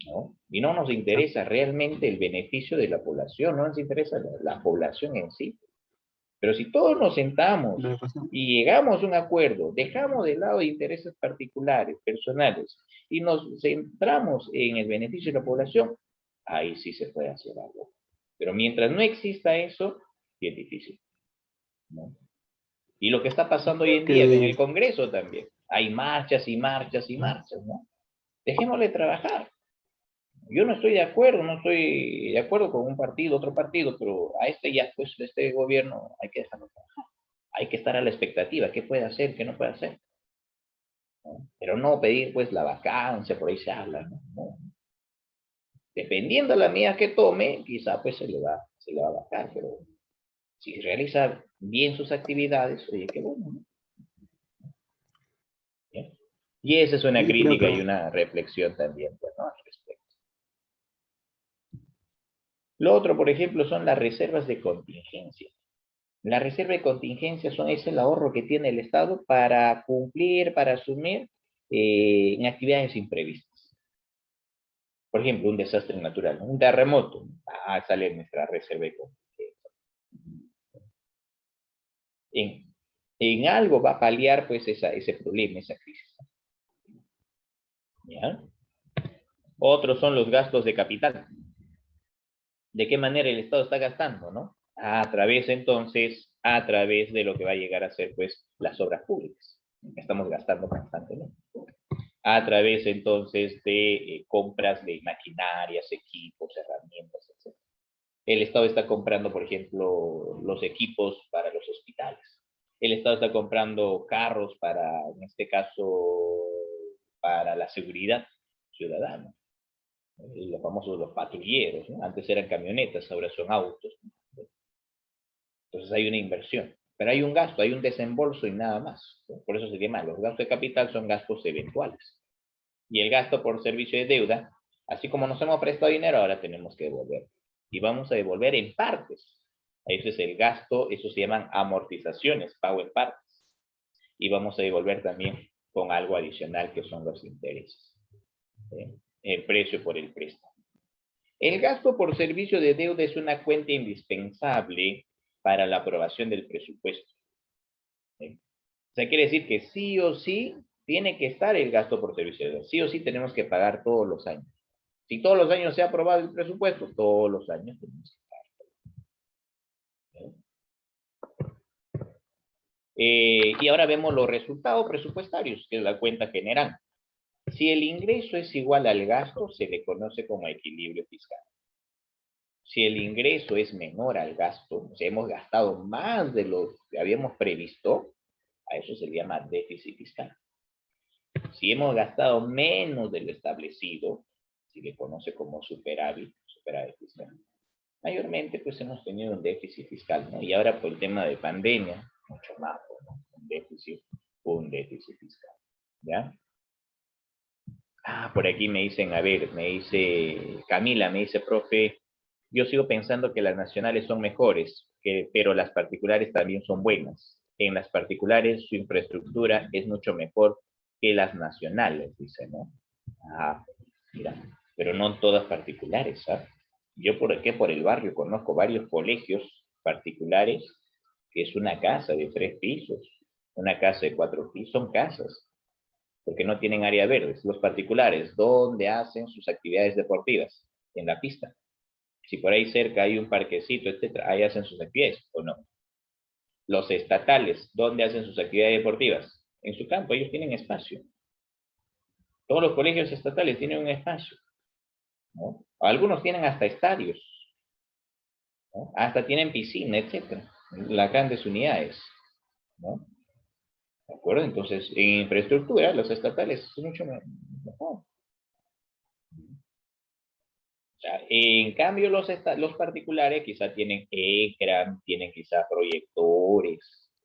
Speaker 1: ¿no? Y no nos interesa realmente el beneficio de la población, no nos interesa la población en sí. Pero si todos nos sentamos
Speaker 5: la educación.
Speaker 1: y llegamos a un acuerdo, dejamos de lado intereses particulares, personales, y nos centramos en el beneficio de la población, ahí sí se puede hacer algo. Pero mientras no exista eso, es difícil, ¿no? Y lo que está pasando hoy en día en el Congreso también. Hay marchas y marchas y marchas, ¿no? Dejémosle trabajar. Yo no estoy de acuerdo, no estoy de acuerdo con un partido, otro partido, pero a pues, este gobierno hay que dejarlo trabajar. Hay que estar a la expectativa, qué puede hacer, qué no puede hacer, ¿no? Pero no pedir, pues, la vacancia, por ahí se habla, ¿no? No. Dependiendo de la medida que tome, quizá, pues, se le va a bajar, pero si realiza bien sus actividades, oye, qué bueno, ¿no? ¿Bien? Y esa es una
Speaker 5: Yo creo,
Speaker 1: crítica y
Speaker 5: profe.
Speaker 1: una reflexión también, pues, ¿no? Al respecto. Lo otro, por ejemplo, son las reservas de contingencia. La reserva de contingencia es el ahorro que tiene el Estado para cumplir, para asumir en actividades imprevistas. Por ejemplo, un desastre natural, ¿no? Un terremoto. Sale nuestra reserva de contingencia. En algo va a paliar pues ese problema, esa crisis. ¿Ya? Otros son los gastos de capital. ¿De qué manera el Estado está gastando, no? A través de lo que va a llegar a ser pues las obras públicas. Estamos gastando constantemente. A través entonces de compras de maquinarias, equipos, herramientas, etc. El Estado está comprando, por ejemplo, los equipos para los hospitales. El Estado está comprando carros para, en este caso, para la seguridad ciudadana. Los famosos los patrulleros, ¿no? Antes eran camionetas, ahora son autos. Entonces hay una inversión. Pero hay un gasto, hay un desembolso y nada más. Por eso se llama, los gastos de capital son gastos eventuales. Y el gasto por servicio de deuda, así como nos hemos prestado dinero, ahora tenemos que devolver. Y vamos a devolver en partes. Ese es el gasto, eso se llaman amortizaciones, pago en partes. Y vamos a devolver también con algo adicional que son los intereses. El precio por el préstamo. El gasto por servicio de deuda es una cuenta indispensable para la aprobación del presupuesto. O sea, quiere decir que sí o sí tiene que estar el gasto por servicio de deuda. Sí o sí tenemos que pagar todos los años. Si todos los años se ha aprobado el presupuesto, todos los años tenemos que pagar. Y ahora vemos los resultados presupuestarios, que es la cuenta general. Si el ingreso es igual al gasto, se le conoce como equilibrio fiscal. Si el ingreso es menor al gasto, o sea, hemos gastado más de lo que habíamos previsto, a eso se le llama déficit fiscal. Si hemos gastado menos de lo establecido, se le conoce como superávit fiscal. Mayormente, pues hemos tenido un déficit fiscal, ¿no? Y ahora por el tema de pandemia, mucho más, ¿no? Un déficit fiscal, ¿ya? Por aquí me dicen, a ver, me dice Camila, me dice, profe, yo sigo pensando que las nacionales son mejores, pero las particulares también son buenas. En las particulares su infraestructura es mucho mejor que las nacionales, dice, ¿no? Mira, pero no todas particulares, ¿sabes? Yo por el barrio conozco varios colegios particulares que es una casa de 3 pisos, una casa de 4 pisos, son casas, porque no tienen área verde. Los particulares, ¿dónde hacen sus actividades deportivas? En la pista. Si por ahí cerca hay un parquecito, etcétera, ahí hacen sus actividades, ¿o no? Los estatales, ¿dónde hacen sus actividades deportivas? En su campo, ellos tienen espacio. Todos los colegios estatales tienen un espacio, ¿no? Algunos tienen hasta estadios, ¿no? Hasta tienen piscina, etcétera. Las grandes unidades, ¿no? ¿De acuerdo? Entonces, en infraestructura, los estatales son mucho mejor. En cambio, los particulares quizá tienen ecran, tienen quizá proyectores,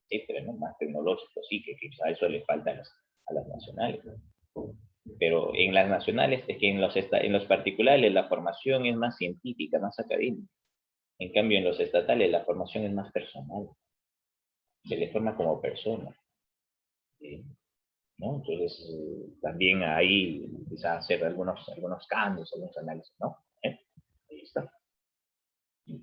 Speaker 1: etcétera, ¿no? Más tecnológicos, sí, que quizá eso le falta a las nacionales, ¿no? Pero en las nacionales, es que en los particulares la formación es más científica, más académica. En cambio, en los estatales la formación es más personal. Se le forma como persona, ¿sí? ¿No? Entonces, también ahí quizá hacer algunos cambios, algunos análisis, ¿no? Ahí está.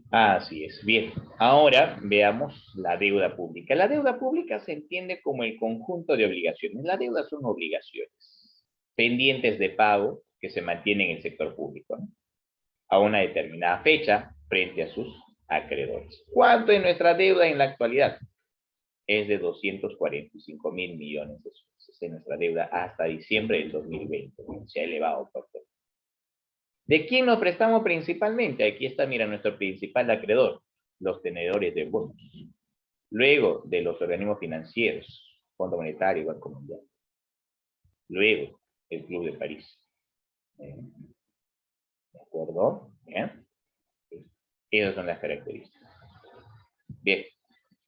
Speaker 1: Así es. Bien, ahora veamos la deuda pública. La deuda pública se entiende como el conjunto de obligaciones. La deuda son obligaciones pendientes de pago que se mantienen en el sector público, ¿no? A una determinada fecha frente a sus acreedores. ¿Cuánto es nuestra deuda en la actualidad? Es de 245 mil millones de soles. Es nuestra deuda hasta diciembre del 2020. Se ha elevado por todo. ¿De quién nos prestamos principalmente? Aquí está, mira, nuestro principal acreedor, los tenedores de bonos. Luego, de los organismos financieros, Fondo Monetario y Banco Mundial. Luego, el Club de París. ¿De acuerdo? Bien. Esas son las características. Bien,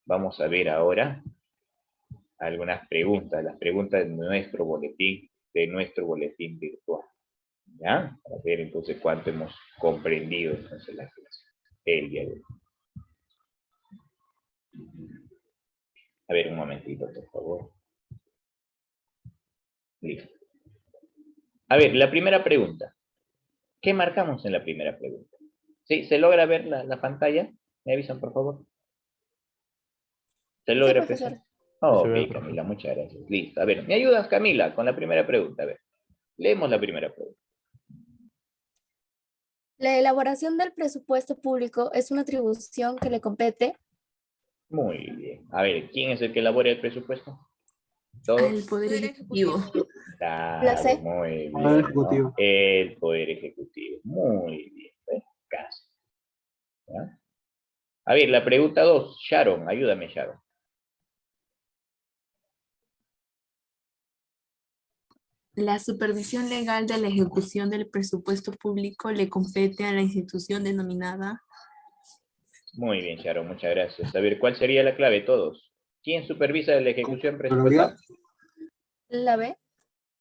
Speaker 1: vamos a ver ahora algunas preguntas, las preguntas de nuestro boletín virtual. ¿Ya? Para ver entonces cuánto hemos comprendido entonces la clase. el día de hoy. A ver, un momentito, por favor. Listo. A ver, la primera pregunta. ¿Qué marcamos en la primera pregunta? ¿Sí? ¿Se logra ver la pantalla? ¿Me avisan, por favor? ¿Se logra
Speaker 3: profesor.
Speaker 1: apreciar? Oh,
Speaker 2: Se ve,
Speaker 1: ok, Camila, muchas gracias. Listo. A ver, ¿me ayudas, Camila, con la primera pregunta? A ver, leemos la primera pregunta.
Speaker 3: La elaboración del presupuesto público es una atribución que le compete
Speaker 1: Muy bien. A ver, ¿quién es el que elabora el presupuesto? ¿Todos?
Speaker 7: Al Poder
Speaker 4: Poder
Speaker 7: Ejecutivo.
Speaker 3: La
Speaker 1: Claro,
Speaker 3: C.
Speaker 1: muy bien.
Speaker 5: Poder
Speaker 1: ¿no?
Speaker 5: Ejecutivo.
Speaker 1: El Poder Ejecutivo. Muy bien. ¿Ves? Casi. ¿Ya? A ver, la pregunta 2. Sharon, ayúdame, Sharon.
Speaker 7: La supervisión legal de la ejecución del presupuesto público le compete a la institución denominada.
Speaker 1: Muy bien, Sharon, muchas gracias. A ver, ¿cuál sería la clave, todos? ¿Quién supervisa la ejecución presupuestal?
Speaker 3: La B.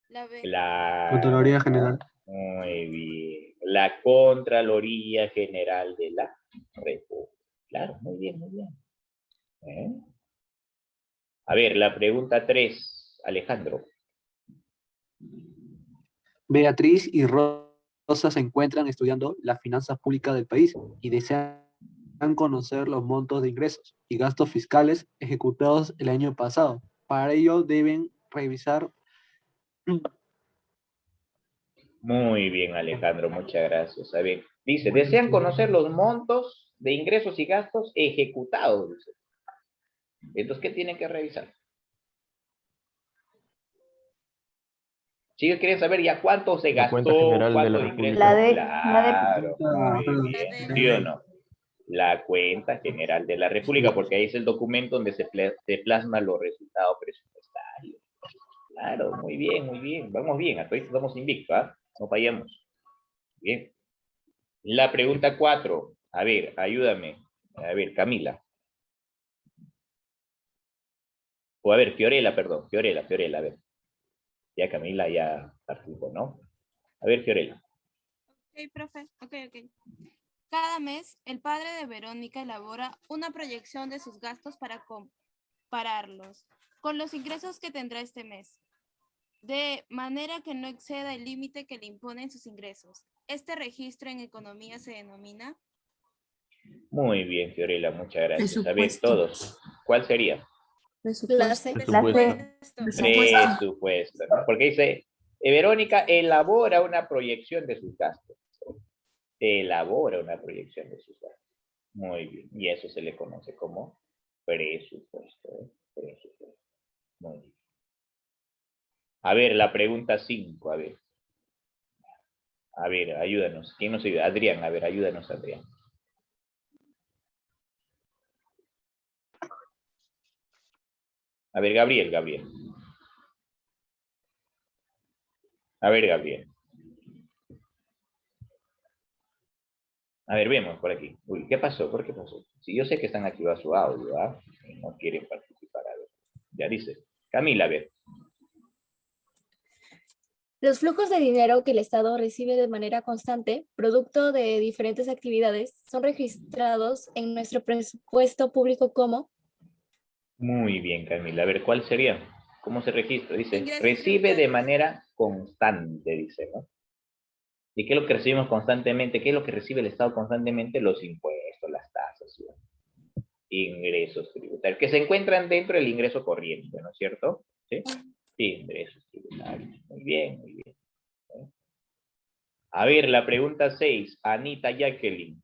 Speaker 4: La B.
Speaker 1: Claro.
Speaker 5: Contraloría General.
Speaker 1: Muy bien. La Contraloría General de la República. Claro, muy bien, muy bien. ¿Eh? A ver, la pregunta 3, Alejandro.
Speaker 5: Beatriz y Rosa se encuentran estudiando las finanzas públicas del país y desean conocer los montos de ingresos y gastos fiscales ejecutados el año pasado. Para ello deben revisar.
Speaker 1: Muy bien, Alejandro, muchas gracias. A ver, dice, desean conocer los montos de ingresos y gastos ejecutados. Dice. Entonces, ¿qué tienen que revisar? Si ellos quieren saber ya cuánto se
Speaker 2: La cuenta
Speaker 1: gastó,
Speaker 2: general de
Speaker 1: cuánto
Speaker 2: la
Speaker 1: de ingresos.
Speaker 2: República.
Speaker 6: La D,
Speaker 1: Claro, muy
Speaker 4: La
Speaker 1: bien.
Speaker 4: D.
Speaker 1: ¿Sí o no? La cuenta general de la República, porque ahí es el documento donde se plasman los resultados presupuestarios. Claro, muy bien, muy bien. Vamos bien, hasta hoy estamos invictos, ¿ah? No fallamos. Bien. La pregunta 4. A ver, ayúdame. A ver, Camila. O a ver, Fiorella, perdón. Fiorella, a ver. Ya Camila ya participó, ¿no? A ver, Fiorella.
Speaker 4: Ok, profe. Ok. Cada mes, el padre de Verónica elabora una proyección de sus gastos para compararlos con los ingresos que tendrá este mes, de manera que no exceda el límite que le imponen sus ingresos. Este registro en economía se denomina
Speaker 1: Muy bien, Fiorella, muchas gracias. A ver,
Speaker 7: Presupuesto.
Speaker 1: todos. ¿Cuál sería?
Speaker 3: La C.
Speaker 4: presupuesto.
Speaker 1: Presupuesto, ¿no? Porque dice, Verónica elabora una proyección de sus gastos. Elabora una proyección de sus gastos. Muy bien. Y eso se le conoce como presupuesto. ¿Eh? Presupuesto. Muy bien. A ver, la pregunta 5, a ver. A ver, ayúdanos. ¿Quién nos ayuda? Adrián, a ver, ayúdanos, Adrián. A ver, Gabriel. A ver, Gabriel. A ver, vemos por aquí. Uy, ¿qué pasó? ¿Por qué pasó? Sí, yo sé que están activados su audio, ¿ah? Y no quieren participar. A ver. Ya dice. Camila, a ver.
Speaker 3: Los flujos de dinero que el Estado recibe de manera constante, producto de diferentes actividades, son registrados en nuestro presupuesto público como
Speaker 1: Muy bien, Camila. A ver, ¿cuál sería? ¿Cómo se registra? Dice,
Speaker 4: Ingresos
Speaker 1: recibe de
Speaker 4: tributarios.
Speaker 1: manera constante, dice, ¿no? ¿Y qué es lo que recibimos constantemente? ¿Qué es lo que recibe el Estado constantemente? Los impuestos, las tasas, ¿sí? Ingresos tributarios, que se encuentran dentro del ingreso corriente, ¿no es cierto? ¿Sí? Ingresos tributarios. Muy bien, muy bien. A ver, la pregunta 6, Anita Jacqueline.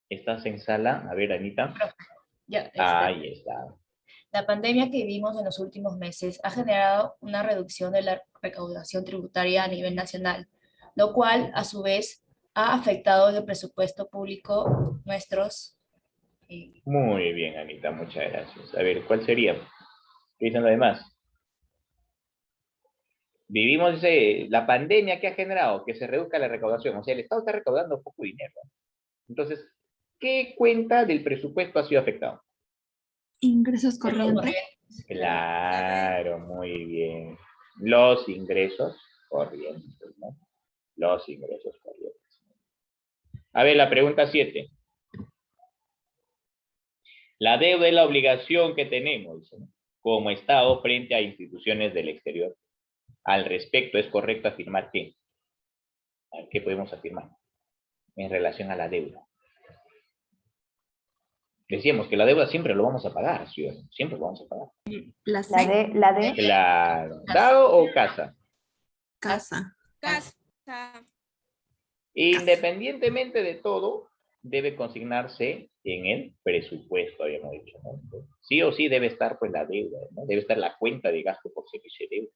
Speaker 1: ¿Estás en sala? A ver, Anita.
Speaker 8: Ya,
Speaker 1: Ahí está.
Speaker 8: la pandemia que vivimos en los últimos meses ha generado una reducción de la recaudación tributaria a nivel nacional, lo cual a su vez ha afectado el presupuesto público nuestros.
Speaker 1: Muy bien, Anita, muchas gracias. A ver, ¿cuál sería? ¿Qué dicen los demás? Vivimos la pandemia que ha generado que se reduzca la recaudación. O sea, el Estado está recaudando poco dinero. Entonces, ¿qué cuenta del presupuesto ha sido afectado?
Speaker 7: Ingresos corrientes.
Speaker 1: Claro, muy bien. Los ingresos corrientes, ¿no? Los ingresos corrientes. A ver, la pregunta 7. La deuda es la obligación que tenemos, dice, ¿no?, como Estado frente a instituciones del exterior. Al respecto, ¿es correcto afirmar que? ¿Qué podemos afirmar en relación a la deuda? Decíamos que la deuda siempre lo vamos a pagar, ciudadanos, siempre lo vamos a pagar.
Speaker 7: La
Speaker 9: La
Speaker 7: C,
Speaker 9: D, la D.
Speaker 1: Claro. ¿Dado o casa?
Speaker 7: casa.
Speaker 4: Casa.
Speaker 1: Independientemente de todo, debe consignarse en el presupuesto, habíamos dicho, ¿no? Sí o sí debe estar pues la deuda, ¿no? Debe estar la cuenta de gasto por servicio de deuda,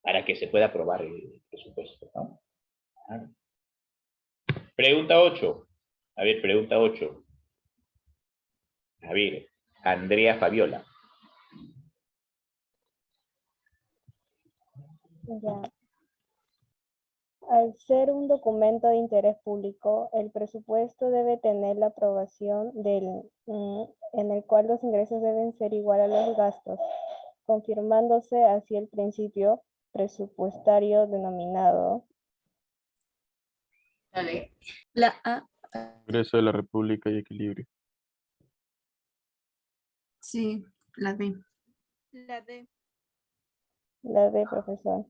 Speaker 1: para que se pueda aprobar el presupuesto, ¿no? Ah. Pregunta 8. A ver, pregunta 8. A ver, Andrea Fabiola.
Speaker 6: Ya. Al ser un documento de interés público, el presupuesto debe tener la aprobación en el cual los ingresos deben ser igual a los gastos, confirmándose así el principio presupuestario denominado
Speaker 8: La D.
Speaker 3: La A.
Speaker 2: Congreso de la República y equilibrio.
Speaker 7: Sí, la D.
Speaker 4: La D.
Speaker 6: la D, profesor.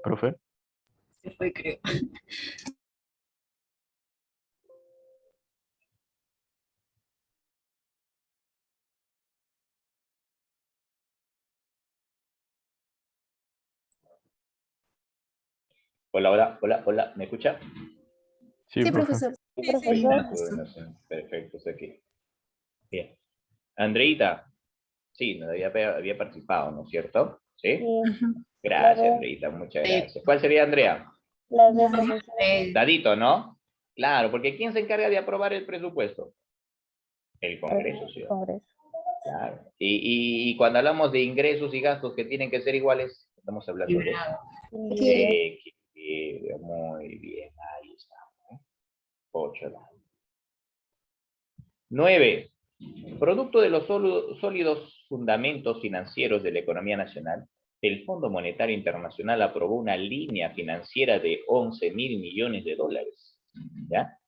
Speaker 2: Profe.
Speaker 8: Se fue, creo.
Speaker 1: Hola, hola, hola, hola, ¿me escucha?
Speaker 2: Sí,
Speaker 3: Sí,
Speaker 2: profe.
Speaker 3: profesor.
Speaker 6: Sí,
Speaker 4: Sí, sí.
Speaker 6: profesor.
Speaker 1: No sé, perfecto, estoy aquí. Bien. Andreita, sí, no, había participado, ¿no es cierto? ¿Sí?
Speaker 6: Sí,
Speaker 7: Ujú.
Speaker 1: Gracias,
Speaker 6: D.
Speaker 1: Andreita, muchas
Speaker 8: Sí.
Speaker 1: gracias. ¿Cuál sería, Andrea?
Speaker 6: la D,
Speaker 7: La D.
Speaker 6: profesor.
Speaker 1: Dadito, ¿no? Claro, porque ¿quién se encarga de aprobar el presupuesto? El Congreso, sí.
Speaker 6: Congreso.
Speaker 1: Claro. Y cuando hablamos de ingresos y gastos que tienen que ser iguales, estamos hablando de equilibrio. Muy bien, ahí está. 8. 9. Producto de los sólidos fundamentos financieros de la economía nacional, el Fondo Monetario Internacional aprobó una línea financiera de 11.000 millones de dólares, ¿ya?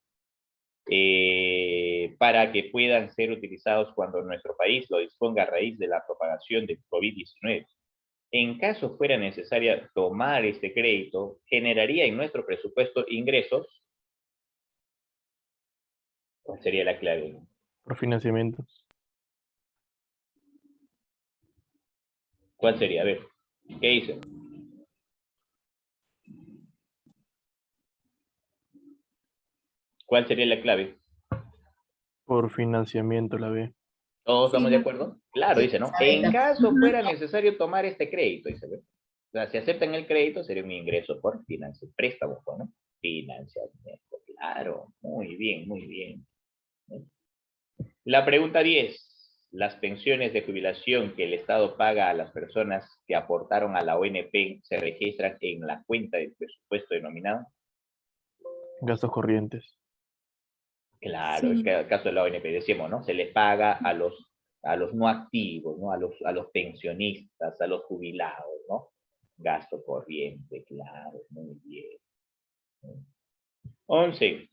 Speaker 1: Para que puedan ser utilizados cuando nuestro país lo disponga a raíz de la propagación del COVID-19. En caso fuera necesaria tomar este crédito, generaría en nuestro presupuesto ingresos. ¿Cuál sería la clave?
Speaker 2: Por financiamientos.
Speaker 1: ¿Cuál sería? A ver, ¿qué dice? ¿Cuál sería la clave?
Speaker 2: Por financiamiento, la B.
Speaker 1: ¿Todos
Speaker 7: Sí,
Speaker 1: estamos de
Speaker 7: la-
Speaker 1: acuerdo? Claro, dice, ¿no?
Speaker 8: Sabe,
Speaker 1: En caso
Speaker 7: Ujú.
Speaker 1: fuera necesario tomar este crédito, dice, ¿ve? O sea, si aceptan el crédito, sería un ingreso por préstamo, ¿no? Financiamiento, claro. Muy bien, muy bien. La pregunta 10. Las pensiones de jubilación que el Estado paga a las personas que aportaron a la ONP se registran en la cuenta del presupuesto denominado.
Speaker 2: Gastos corrientes.
Speaker 1: Claro,
Speaker 7: Sí.
Speaker 1: es que el caso de la ONP, decíamos, ¿no? Se les paga a los no activos, ¿no? A los pensionistas, a los jubilados, ¿no? Gasto corriente, claro, muy bien. 11.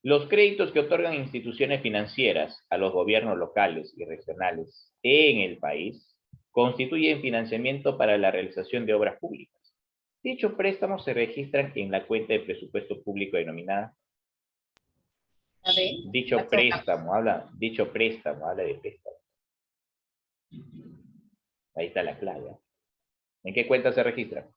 Speaker 1: Los créditos que otorgan instituciones financieras a los gobiernos locales y regionales en el país constituyen financiamiento para la realización de obras públicas. Dichos préstamos se registran en la cuenta de presupuesto público denominada.
Speaker 8: La D.
Speaker 1: Dicho préstamo habla de préstamo. Ahí está la clave. ¿En qué cuenta se registra?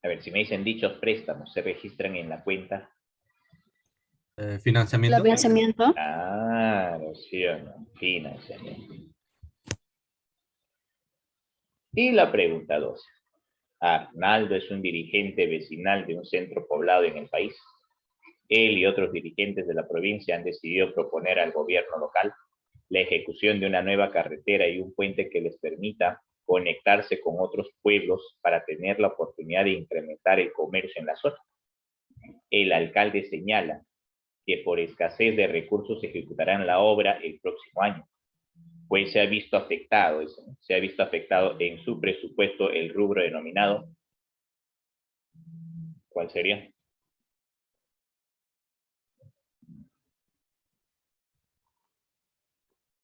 Speaker 1: A ver, si me dicen dichos préstamos, ¿se registran en la cuenta?
Speaker 9: Financiamiento.
Speaker 3: Financiamiento.
Speaker 1: Claro, sí o no, financiamiento. Y la pregunta 12. Arnaldo es un dirigente vecinal de un centro poblado en el país. Él y otros dirigentes de la provincia han decidido proponer al gobierno local la ejecución de una nueva carretera y un puente que les permita conectarse con otros pueblos para tener la oportunidad de incrementar el comercio en la zona. El alcalde señala que por escasez de recursos ejecutarán la obra el próximo año. pues se ha visto afectado eso, ¿no? Se ha visto afectado en su presupuesto el rubro denominado. ¿Cuál sería?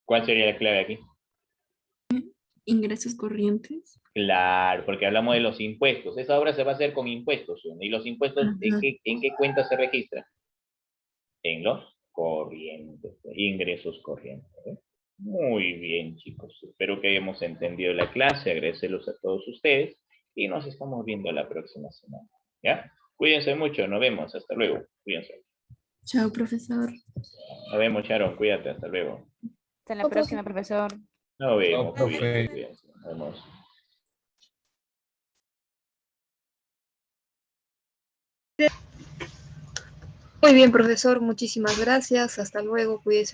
Speaker 1: ¿Cuál sería la clave aquí?
Speaker 7: Ingresos corrientes.
Speaker 1: Claro, porque hablamos de los impuestos. Esa obra se va a hacer con impuestos, ¿no? ¿Y los impuestos
Speaker 7: Ajá.
Speaker 1: en qué cuenta se registra? En los corrientes, ingresos corrientes. ¿Eh? Muy bien, chicos. Espero que hayamos entendido la clase. Agradecerlos a todos ustedes y nos estamos viendo la próxima semana. ¿Ya? Cuídense mucho. Nos vemos. Hasta luego. Cuídense.
Speaker 7: Chao, profesor.
Speaker 1: Nos vemos, Sharon. Cuídate. Hasta luego.
Speaker 4: Hasta la
Speaker 3: Oh, profe.
Speaker 4: próxima, profesor.
Speaker 1: Nos vemos.
Speaker 9: profe.
Speaker 1: Cuídense, cuídense. Nos vemos.
Speaker 10: Muy bien, profesor, muchísimas gracias. Hasta luego, cuídese.